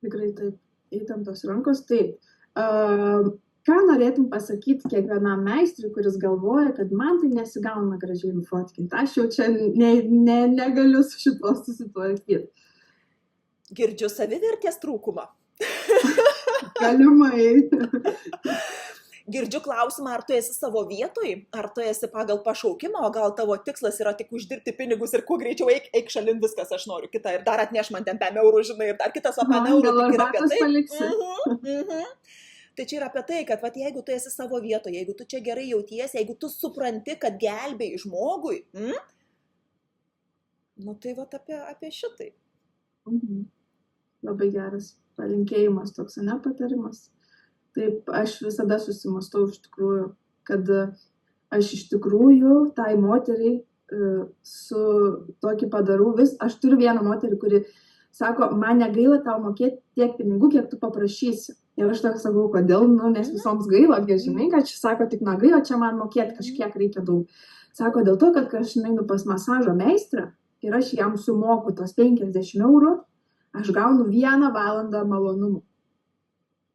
Tikrai taip, įtemptos rankos, taip. Ką norėtum pasakyti kiekvienam meistrui, kuris galvoja, kad man tai nesigauna gražiai nufotkinti? Aš jau čia negaliu su šituo susitvarkyti. Girdžiu savivertės trūkumą. Galimai. Girdžiu klausimą, ar tu esi savo vietoj, ar tu esi pagal pašaukimą, o gal tavo tikslas yra tik uždirbti pinigus ir kuo greičiau eik šalin viskas, aš noriu kitą ir dar atneš man ten 5 eurų, žinai, ir dar kitas 5 eurų, tik yra apie tai. Tai čia yra apie tai, kad vat, jeigu tu esi savo vietoje, jeigu tu čia gerai jautiesi, jeigu tu supranti, kad gelbėjai žmogui, tai vat apie šitai. Labai geras palinkėjimas toks, ne, patarimas. Taip, aš visada susimastau iš tikrųjų, kad aš iš tikrųjų tai moteriai su tokį padarau aš turiu vieną moterį, kuri sako, man negaila tau mokėti tiek pinigų, kiek tu paprašysi. Ir aš toks sakau, kodėl, nes visoms gaila, žinai, kad čia sako tik nagai, o čia man mokėti kažkiek reikia daug. Sako, dėl to, kad aš nueinu pas masažo meistrą ir aš jam sumoku tos 50 eurų, aš gaunu 1 valandą malonumų.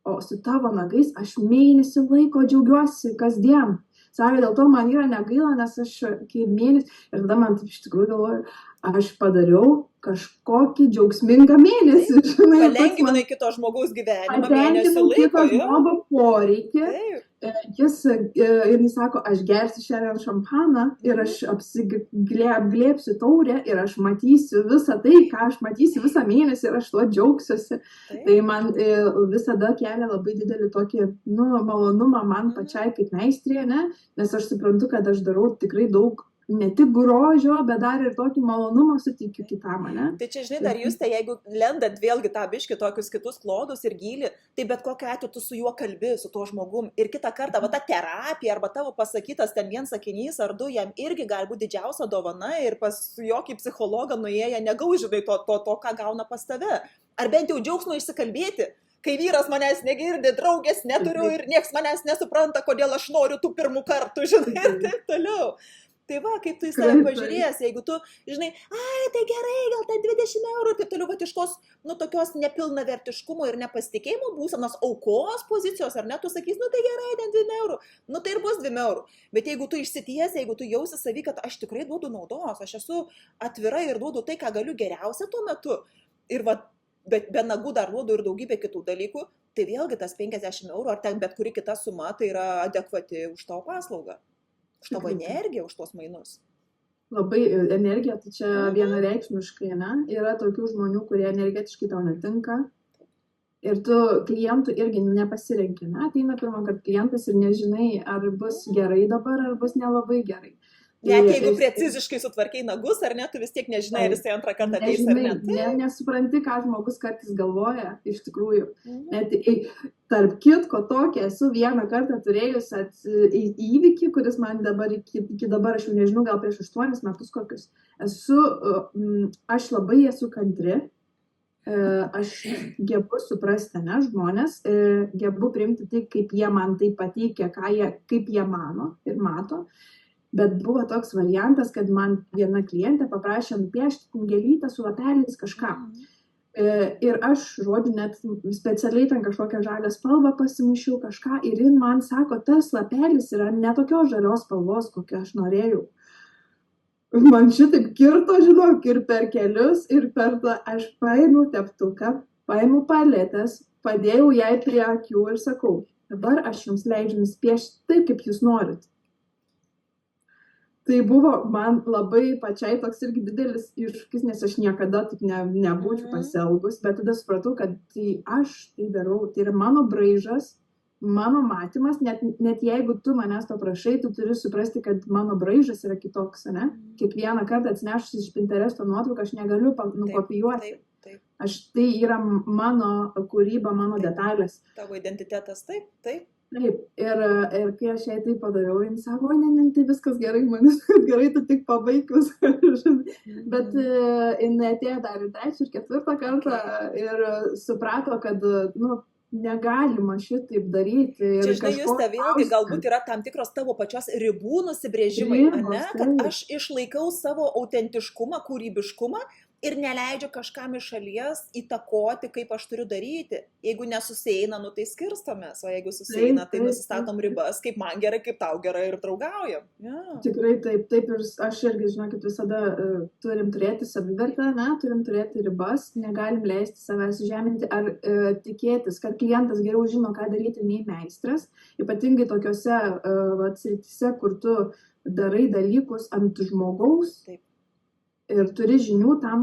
O su tavo nagais aš mėnesį laiko džiaugiuosi kasdien. Sako, dėl to man yra negaila, nes aš kaip mėnesį, ir tada man taip iš tikrųjų galvoju, aš padariau kažkokį džiaugsmingą mėnesį. Palengvinai kito žmogaus gyvenimą mėnesį laiko. Kito žmogo poreikį. Jis sako, aš gersiu šiandien šampaną ir aš apglėpsiu taurę ir aš matysiu visą tai, ką aš matysiu visą mėnesį ir aš tuo džiaugsiuosi. Tai man visada kelia labai didelį tokį malonumą man pačiai kaip meistrė, nes aš suprantu, kad aš darau tikrai daug ne tik grožio, bet dar ir tokį malonumą suteikiu kitam, ne? Tai čia, žinai, dar jūs, jeigu lendant vėlgi tą biškį tokius kitus klodus ir gylį, tai bet kokiu atveju tu su juo kalbi, su tuo žmogum. Ir kitą kartą, ta terapija arba tavo pasakytas ten 1 sakinys ar 2, jam irgi gali būti didžiausia dovana ir pas jokį psichologą nuėję negaus, žinai, to, ką gauna pas tave. Ar bent jau džiaugsmo išsikalbėti, kai vyras manęs negirdi, draugės neturiu ir nieks manęs nesupranta, kodėl aš noriu tų pirmų kartų, žinai, ir taip toliau. Tai va, kaip tu į save pažiūrėsi, jeigu tu, žinai, ai, tai gerai, gal tai 20 eurų, taip toliau, va, iš tos, nu, tokios nepilnavertiškumo ir nepasitikėjimo būsenos aukos pozicijos, ar ne, tu sakys, nu, tai gerai, ten 2 eurų, nu, tai ir bus 2 eurų. Bet jeigu tu išsities, jeigu tu jausi savį, kad aš tikrai duodu naudos, aš esu atvira ir duodu tai, ką galiu geriausia tuo metu, ir va, bet be nagų dar duodu ir daugybę kitų dalykų, tai vėlgi tas 50 eurų ar ten bet kuri kita suma, tai yra adekvati už tavo paslaugą. Už tavo energiją, už tos mainus. Labai energija, tai čia vienareikšmiškai, ne? Yra tokių žmonių, kurie energetiškai tau netinka. Ir tu klientų irgi nepasirenki, ne? Ateina pirmą kartą klientas ir nežinai, ar bus gerai dabar, ar bus nelabai gerai. Net jeigu preciziškai sutvarkiai nagus, ar ne, tu vis tiek nežinai, ar jisai antrą kartą ateis ar ne. Nesupranti, ką žmogus kartais galvoja, iš tikrųjų. Net tarp kitko tokia, esu vieną kartą turėjus įvykį, kuris man dabar, iki dabar, aš jau nežinau, gal prieš 8 metus kokius. Aš labai esu kantri, aš gebu suprasti, ne, žmonės, gebu priimti tai, kaip jie man tai pateikia, kaip jie mano ir mato. Bet buvo toks variantas, kad man viena klientė paprašė nupiešti gėlytę su lapeliais kažką. Ir aš, žodžiu, net specialiai ten kažkokią žalią spalvą pasimaišiau kažką ir jin man sako, tas lapelis yra ne tokios žalios spalvos, kokią aš norėjau. Man šitaip kirto, žinok, ir per kelius, ir per tą aš paimu teptuką, paimu paletės, padėjau jai prie akių ir sakau, dabar aš jums leidžiu nupiešti taip, kaip jūs norit. Tai buvo man labai pačiai toks irgi didelis iššūkis, nes aš niekada taip nebūčiau pasielgus, bet tada supratau, kad tai aš tai darau, tai yra mano braižas, mano matymas, net jeigu tu manęs to prašai, tu turi suprasti, kad mano braižas yra kitoks, ne? Kiekvieną kartą atsinešus iš Pinteresto nuotrauką, aš negaliu nukopijuoti. Aš tai yra mano kūryba, mano detalės. Tavo identitetas, taip. Taip, ir kai aš jai tai padariau, jin sako, ne, tai viskas gerai, manis gerai, tu tik pabaigus. Bet jin atėjo dar ir 3 ir 4 kartą ir suprato, kad, nu, negalima šitaip daryti. Čia, žinai, Juste, vėlgi galbūt yra tam tikros tavo pačios ribų nusibrėžimai, ne? Kad aš išlaikau savo autentiškumą, kūrybiškumą ir neleidžiu kažkam iš šalies įtakoti, kaip aš turiu daryti. Jeigu nesusieina, nu tai skirstomės, o jeigu susieina, tai nusistatom ribas, kaip man gerai, kaip tau gerai ir draugaujam. Ja. Tikrai taip ir aš irgi, žinokit, visada turim turėti savivertę, ne, turim turėti ribas, negalim leisti savęs žeminti ar tikėtis, kad klientas geriau žino, ką daryti nei meistras, ypatingai tokiuose srityse, kur tu darai dalykus ant žmogaus. Taip. Ir turi žinių, tam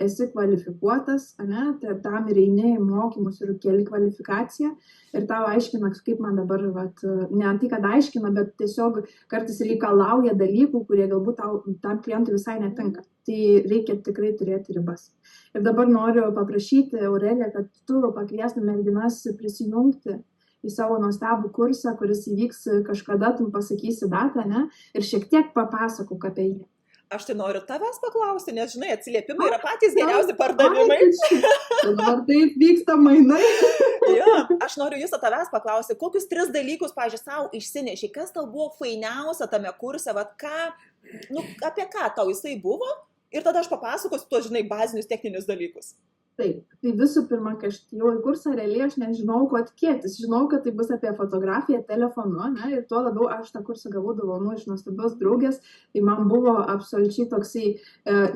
esi kvalifikuotas, ne, tam ir eini mokymus ir keli kvalifikaciją ir tau aiškina, kaip man dabar, ne tai, kad aiškina, bet tiesiog kartais reikalauja dalykų, kurie galbūt tam klientui visai netinka. Tai reikia tikrai turėti ribas. Ir dabar noriu paprašyti, Aurelija, kad tu pakviestum merginas prisijungti į savo nuostabų kursą, kuris įvyks kažkada, tu pasakysi datą, ne, ir šiek tiek papasakok apie jį. Aš tai noriu tavęs paklausti, nes, žinai, atsiliepimai yra patys geriausi pardavimai. Dabar taip vyksta mainai. Jo, aš noriu Juste tavęs paklausti, kokius 3 dalykus, pavyzdžiui, savo išsinešiai, kas tau buvo fainiausia tame kurse, apie ką tau jisai buvo, ir tada aš papasakosiu tuos, žinai, bazinius techninius dalykus. Taip, tai visų pirma, kai aš atėjau į kursą, realiai aš nežinau, ko tikėtis. Žinau, kad tai bus apie fotografiją telefonu, ne, ir tuo labiau aš tą kursą gavau dovanų iš nuostabios draugės, tai man buvo absoliučiai toksai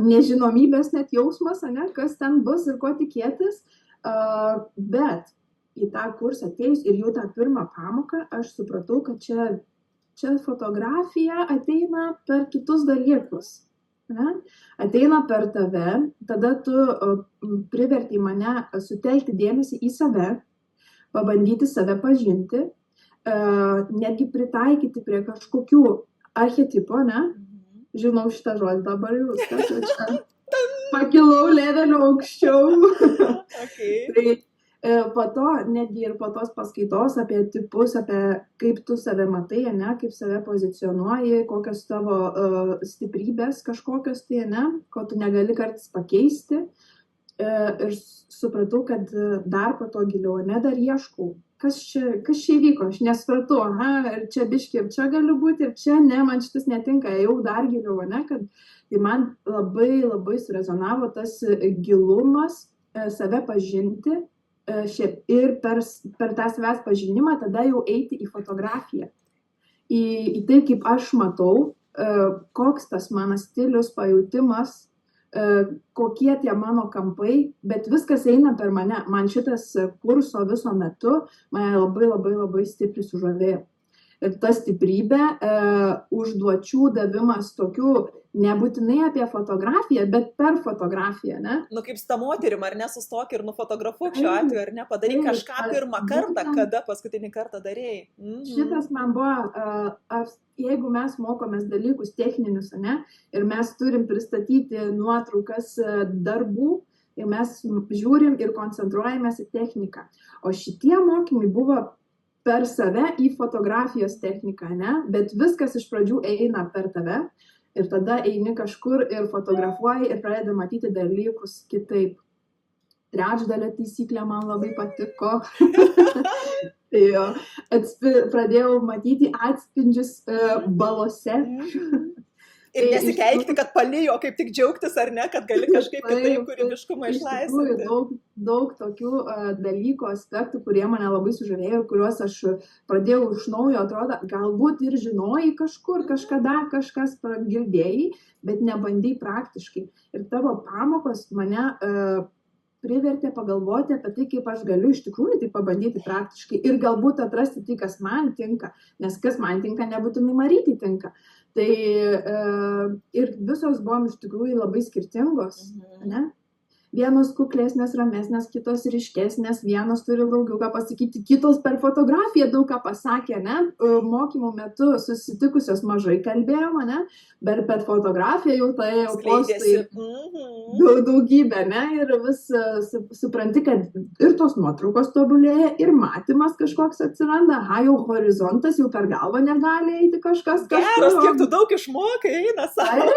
nežinomybės net jausmas, ne, kas ten bus ir ko tikėtis, bet į tą kursą atėjus ir jau tą pirmą pamoką, aš supratau, kad čia fotografija ateina per kitus dalykus. Ne? Ateina per tave, tada tu priverti mane sutelkti dėmesį į save, pabandyti save pažinti, netgi pritaikyti prie kažkokių archetipų, ne? Žinau šitą žodį dabar jau, čia pakilau levelio aukščiau. Okay. Tai po to, netgi ir po tos paskaitos apie tipus, apie kaip tu save matai, ne, kaip save pozicionuoji, kokios tavo stiprybės kažkokios tai, ne, ko tu negali kartais pakeisti. ir supratau, kad dar po to giliau, dar ieškau, kas čia įvyko, aš nesupratau, ir čia biški, ir čia galiu būti, ir čia ne, man šitas netinka, jau dar giliau, kad tai man labai labai surezonavo tas gilumas, save pažinti ir per tą savęs pažinimą tada jau eiti į fotografiją. Į tai, kaip aš matau, koks tas mano stilius, pajautimas, kokie tie mano kampai, bet viskas eina per mane. Man šitas kurso viso metu mane labai labai labai stipriai sužavėjo. Ir ta stiprybė, užduočių davimas tokių, nebūtinai apie fotografiją, bet per fotografiją, ne? Kaip sta moterim, ar ne, sustok ir nufotografuok šiuo atveju, ar ne, padaryk kažką pirmą kartą, kada paskutinį kartą darėjai. Šitas man buvo, jeigu mes mokomės dalykus techninius, ne, ir mes turim pristatyti nuotraukas darbų, ir mes žiūrim ir koncentruojamės į techniką. O šitie mokymai buvo per save į fotografijos techniką, ne? Bet viskas iš pradžių eina per tave ir tada eini kažkur ir fotografuoji ir pradedi matyti dalykus kitaip. Trečdalio taisyklė man labai patiko. Pradėjau matyti atspindžius balose. Ir nesikeikti, kad palijo, kaip tik džiaugtis, ar ne, kad gali kažkaip kitaip kūrybiškumą išlaisvinti. Daug tokių dalykų, aspektų, kurie mane labai sužavėjo ir kuriuos aš pradėjau iš naujo, atrodo, galbūt ir žinojai kažkur, kažkada kažkas girdėjai, bet nebandai praktiškai. Ir tavo pamokos mane privertė pagalvoti apie tai, kaip aš galiu iš tikrųjų tai pabandyti praktiškai ir galbūt atrasti tai, kas man tinka, nes kas man tinka, nebūtinai Marytei tinka. Tai ir visos buvom iš tikrųjų labai skirtingos, ne? Vienos kuklesnės, ramesnės, kitos ryškesnės, vienos turi daugiau ką pasakyti, kitos per fotografiją daug ką pasakė, ne? Mokymų metu susitikusios mažai kalbėjom, ne? Bet per fotografiją jau tai jau postai daugybė, ne? Ir vis supranti, kad ir tos nuotraukos tobulėja, ir matymas kažkoks atsiranda, jau horizontas jau per galvą negali eiti kažkas. Geras, kiek tu daug išmokai, eina savo.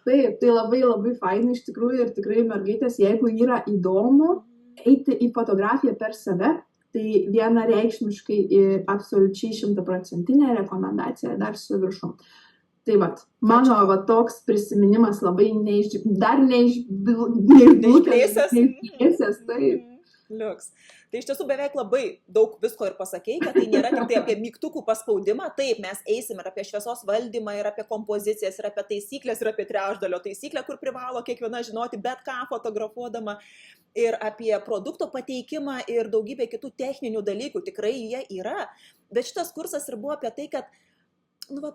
Taip, tai labai labai fainai iš tikrųjų ir tikrai mergaitės, jeigu yra įdomu eiti į fotografiją per save, tai vienareikšmiškai absoliučiai 100% rekomendacija dar su viršum. Tai mano toks prisiminimas labai neišblėsęs, taip. Liuks. Tai iš tiesų beveik labai daug visko ir pasakei, kad tai nėra tik tai apie mygtukų paspaudimą. Taip, mes eisim ir apie šviesos valdymą, ir apie kompozicijas, ir apie taisyklės, ir apie trečdalio taisyklę, kur privalo kiekviena žinoti bet ką fotografuodama, ir apie produkto pateikimą ir daugybę kitų techninių dalykų. Tikrai jie yra. Bet šitas kursas ir buvo apie tai, kad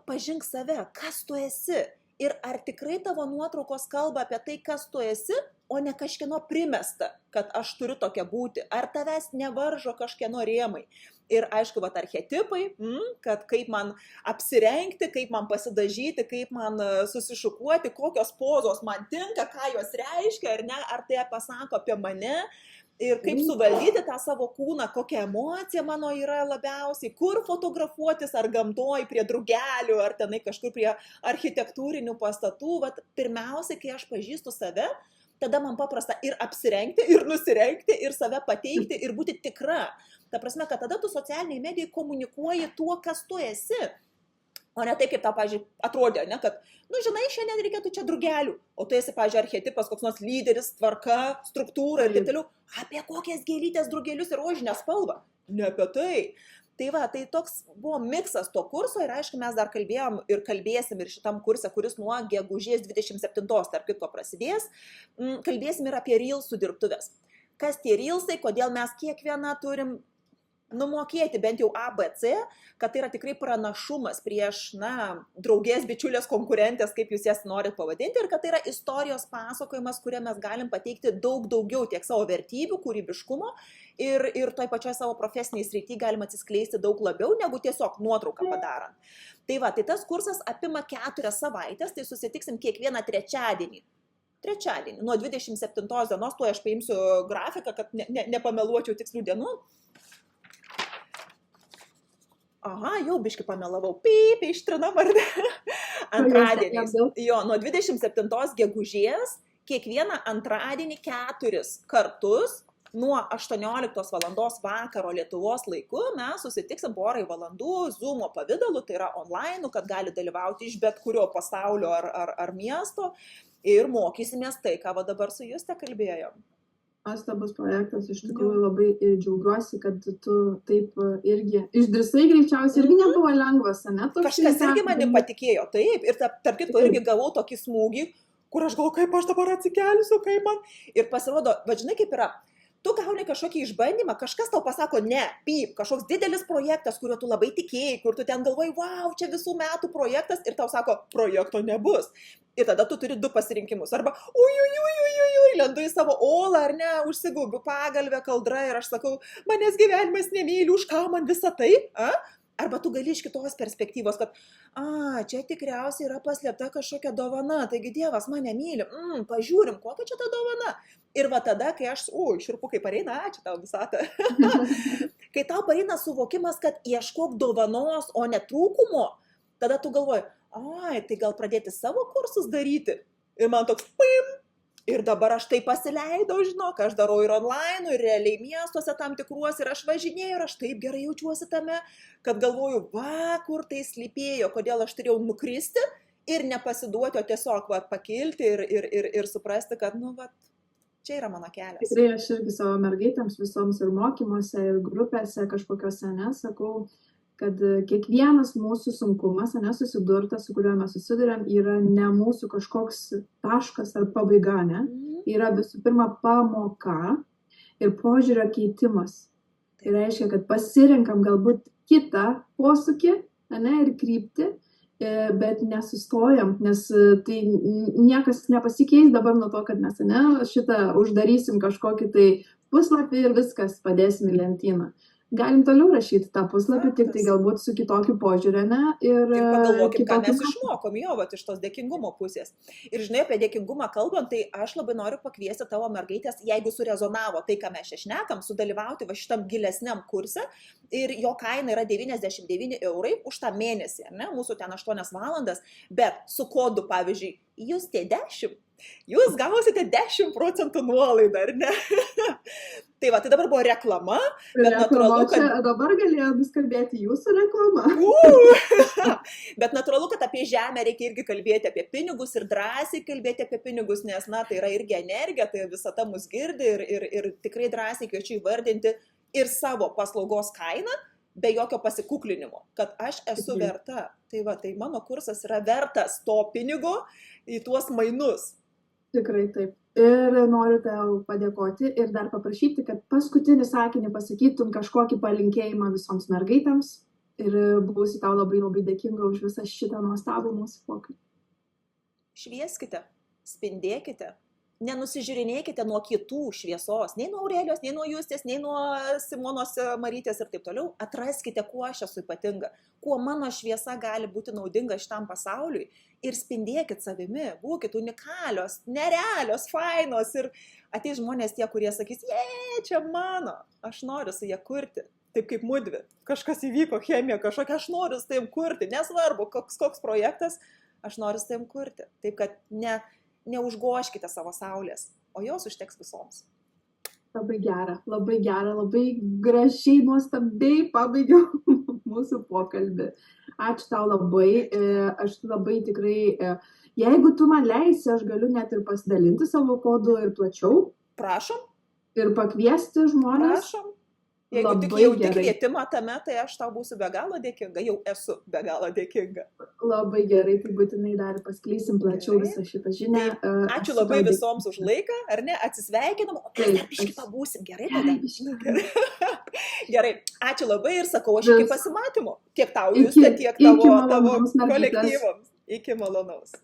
pažink save, kas tu esi. Ir ar tikrai tavo nuotraukos kalba apie tai, kas tu esi, o ne kažkieno primesta, kad aš turiu tokia būti. Ar tavęs nevaržo kažkieno rėmai. Ir aišku, archetipai, kad kaip man apsirengti, kaip man pasidažyti, kaip man susišukuoti, kokios pozos man tinka, ką jos reiškia, ar ne, ar tai pasako apie mane. Ir kaip suvaldyti tą savo kūną, kokia emocija mano yra labiausiai, kur fotografuotis, ar gamtoj prie drugelių, ar tenai kažkur prie architektūrinių pastatų. Pirmiausia, kai aš pažįstu save, tada man paprasta ir apsirengti, ir nusirengti, ir save pateikti, ir būti tikra. Ta prasme, kad tada tu socialiniai medijai komunikuoji tuo, kas tu esi. O ne taip, kaip tau, pavyzdžiui, atrodė, ne, kad, žinai, šiandien reikėtų čia drugelių, o tu esi, pavyzdžiui, archetipas, koks nors lyderis, tvarka, struktūra ir taip toliau. Apie kokias gėlytės drugelius ir rožinę spalvą? Ne apie tai. Tai toks buvo miksas to kurso ir aišku, mes dar kalbėjom ir kalbėsim ir šitam kurse, kuris nuo gegužės 27, tarp kitko prasidės, kalbėsim ir apie reelsų dirbtuves. Kas tie reelsai, kodėl mes kiekvieną turim numokėti bent jau ABC, kad tai yra tikrai pranašumas prieš, draugės, bičiulės, konkurentės, kaip jūs jas norit pavadinti, ir kad tai yra istorijos pasakojimas, kurią mes galim pateikti daug daugiau tiek savo vertybių, kūrybiškumo ir toj pačioj savo profesiniai srity galim atsiskleisti daug labiau, negu tiesiog nuotrauką padarant. Tai tas kursas apima 4 savaitės, tai susitiksim kiekvieną trečiadienį, nuo 27 dienos, tuo aš paimsiu grafiką, kad nepameluočiau tikslių dienų. Aha, jau biški pamelavau. Ištrinam, ar ne? Antradieniais. Jo, nuo 27 gegužės kiekvieną antradienį 4 kartus nuo 18 valandos vakaro Lietuvos laiku mes susitiksim porai valandų Zoomo pavidalu, tai yra online, kad gali dalyvauti iš bet kurio pasaulio ar miesto ir mokysimės tai, ką dabar su Juste kalbėjom. Nuostabus projektas, iš tikrųjų labai džiaugiuosi, kad tu taip irgi išdrįsai, greičiausiai irgi nebuvo lengvas, ne? Kažkas irgi manim patikėjo, taip, ir tarp kitko irgi gavau tokį smūgį, kur aš galvoju, kaip aš dabar atsikelsiu, kaip man. Ir pasirodo, va žinai kaip yra, tu gauni kažkokį išbandymą, kažkas tau pasako, ne, kažkoks didelis projektas, kurio tu labai tikėjai, kur tu ten galvoji, wow, čia visų metų projektas ir tau sako, projekto nebus. Ir tada tu turi 2 pasirinkimus. Arba, lendu į savo olą, ar ne, užsigaubiu pagalvę, kaldrą ir aš sakau, manęs gyvenimas nemyli, už ką man visą tai, a? Arba tu gali iš kitos perspektyvos, kad, čia tikriausiai yra paslėpta kažkokia dovana, taigi Dievas mane myli, pažiūrim, kokia čia ta dovana. Ir va tada, kai aš, širpukai pareina, ačiū tau visatą, kai tau pareina suvokimas, kad ieškok dovanos, o ne trūkumo, tada tu galvoji, tai gal pradėti savo kursus daryti. Ir man toks, ir dabar aš tai pasileidau, žinok, aš darau ir online, ir realiai miestuose tam tikruos, ir aš važinėjau, ir aš taip gerai jaučiuosi tame, kad galvoju, kur tai slypėjo, kodėl aš turėjau nukristi ir nepasiduoti, o tiesiog pakilti ir suprasti, kad, čia yra mano kelias. Tikrai aš irgi savo mergaitėms visoms ir mokymuose, ir grupėse kažkokiuose, sakau, kad kiekvienas mūsų sunkumas, susidurtas, su kuriuo mes susiduriam, yra ne mūsų kažkoks taškas ar pabaiga, yra visų pirma pamoka ir požiūrio keitimas. Tai reiškia, kad pasirinkam galbūt kitą posūkį, ir kryptį, bet nesustojam, nes tai niekas nepasikeis dabar nuo to, kad mes šitą uždarysim kažkokį tai puslapį ir viskas padėsim į lentyną. Galim toliau rašyti tą puslapį, tik tai galbūt su kitokiu požiūriu, Ir pagalvokim, ką mes išmokom iš tos dėkingumo pusės. Ir žinai, apie dėkingumą kalbant, tai aš labai noriu pakviesti tavo mergaitės, jeigu surezonavo tai, ką mes čia šnekam, sudalyvauti šitam gilesniam kurse. Ir jo kaina yra 99 eurai už tą mėnesį, mūsų ten 8 valandas, bet su kodu, pavyzdžiui, Justė 10, jūs gausite 10% nuolaidą, ar ne? Tai va, tai dabar buvo reklama, bet natūralu, kad... Dabar galėjo nuskambėti jūsų reklama. Bet natūralu, kad apie žemę reikia irgi kalbėti apie pinigus ir drąsiai kalbėti apie pinigus, nes, tai yra irgi energija, tai visata mus girdi ir tikrai drąsiai kviečiu įvardinti ir savo paslaugos kainą, be jokio pasikuklinimo, kad aš esu verta. Tai va, tai mano kursas yra vertas to pinigo į tuos mainus. Tikrai taip. Ir noriu tau padėkoti ir dar paprašyti, kad paskutinį sakinį pasakytum kažkokį palinkėjimą visoms mergaitėms ir būsiu tau labai labai dėkinga už visą šitą nuostabų mūsų pokalbį. Švieskite, spindėkite, nenusižiūrinėkite nuo kitų šviesos, nei nuo Aurelijos, nei nuo Justės, nei nuo Simonos Marytės ir taip toliau. Atraskite, kuo aš esu ypatinga, kuo mano šviesa gali būti naudinga šitam pasauliui ir spindėkit savimi, būkit unikalios, nerealios, fainos ir ateis žmonės tie, kurie sakys, čia mano, aš noriu su jie kurti. Taip kaip mudvi, kažkas įvyko, chemija, kažkokia, aš noriu su tavim kurti, nesvarbu, koks projektas, aš noriu su tavim kurti. Taip, kad neužgoškite savo saulės, o jos užteks visoms. Labai gera, labai gražiai, nuostabiai pabaigiau mūsų pokalbį. Ačiū tau labai, aš labai tikrai, jeigu tu man leisi, aš galiu net ir pasidalinti savo kodu ir plačiau. Prašom. Ir pakviesti žmonės. Prašom. Jeigu tik jauti kvietimą tame, tai aš tau būsiu be galo dėkinga, jau esu be galo dėkinga. Labai gerai, tai būtinai dar paskleisim plačiau visą šitą žinią. Ačiū labai visoms už laiką, ar ne, atsisveikinam, o mes dar biškį pabūsim, gerai tada? Gerai, ačiū labai ir sakau, aš iki pasimatymo, tiek tau Juste, tiek tavo kolektyvams. Iki malonaus.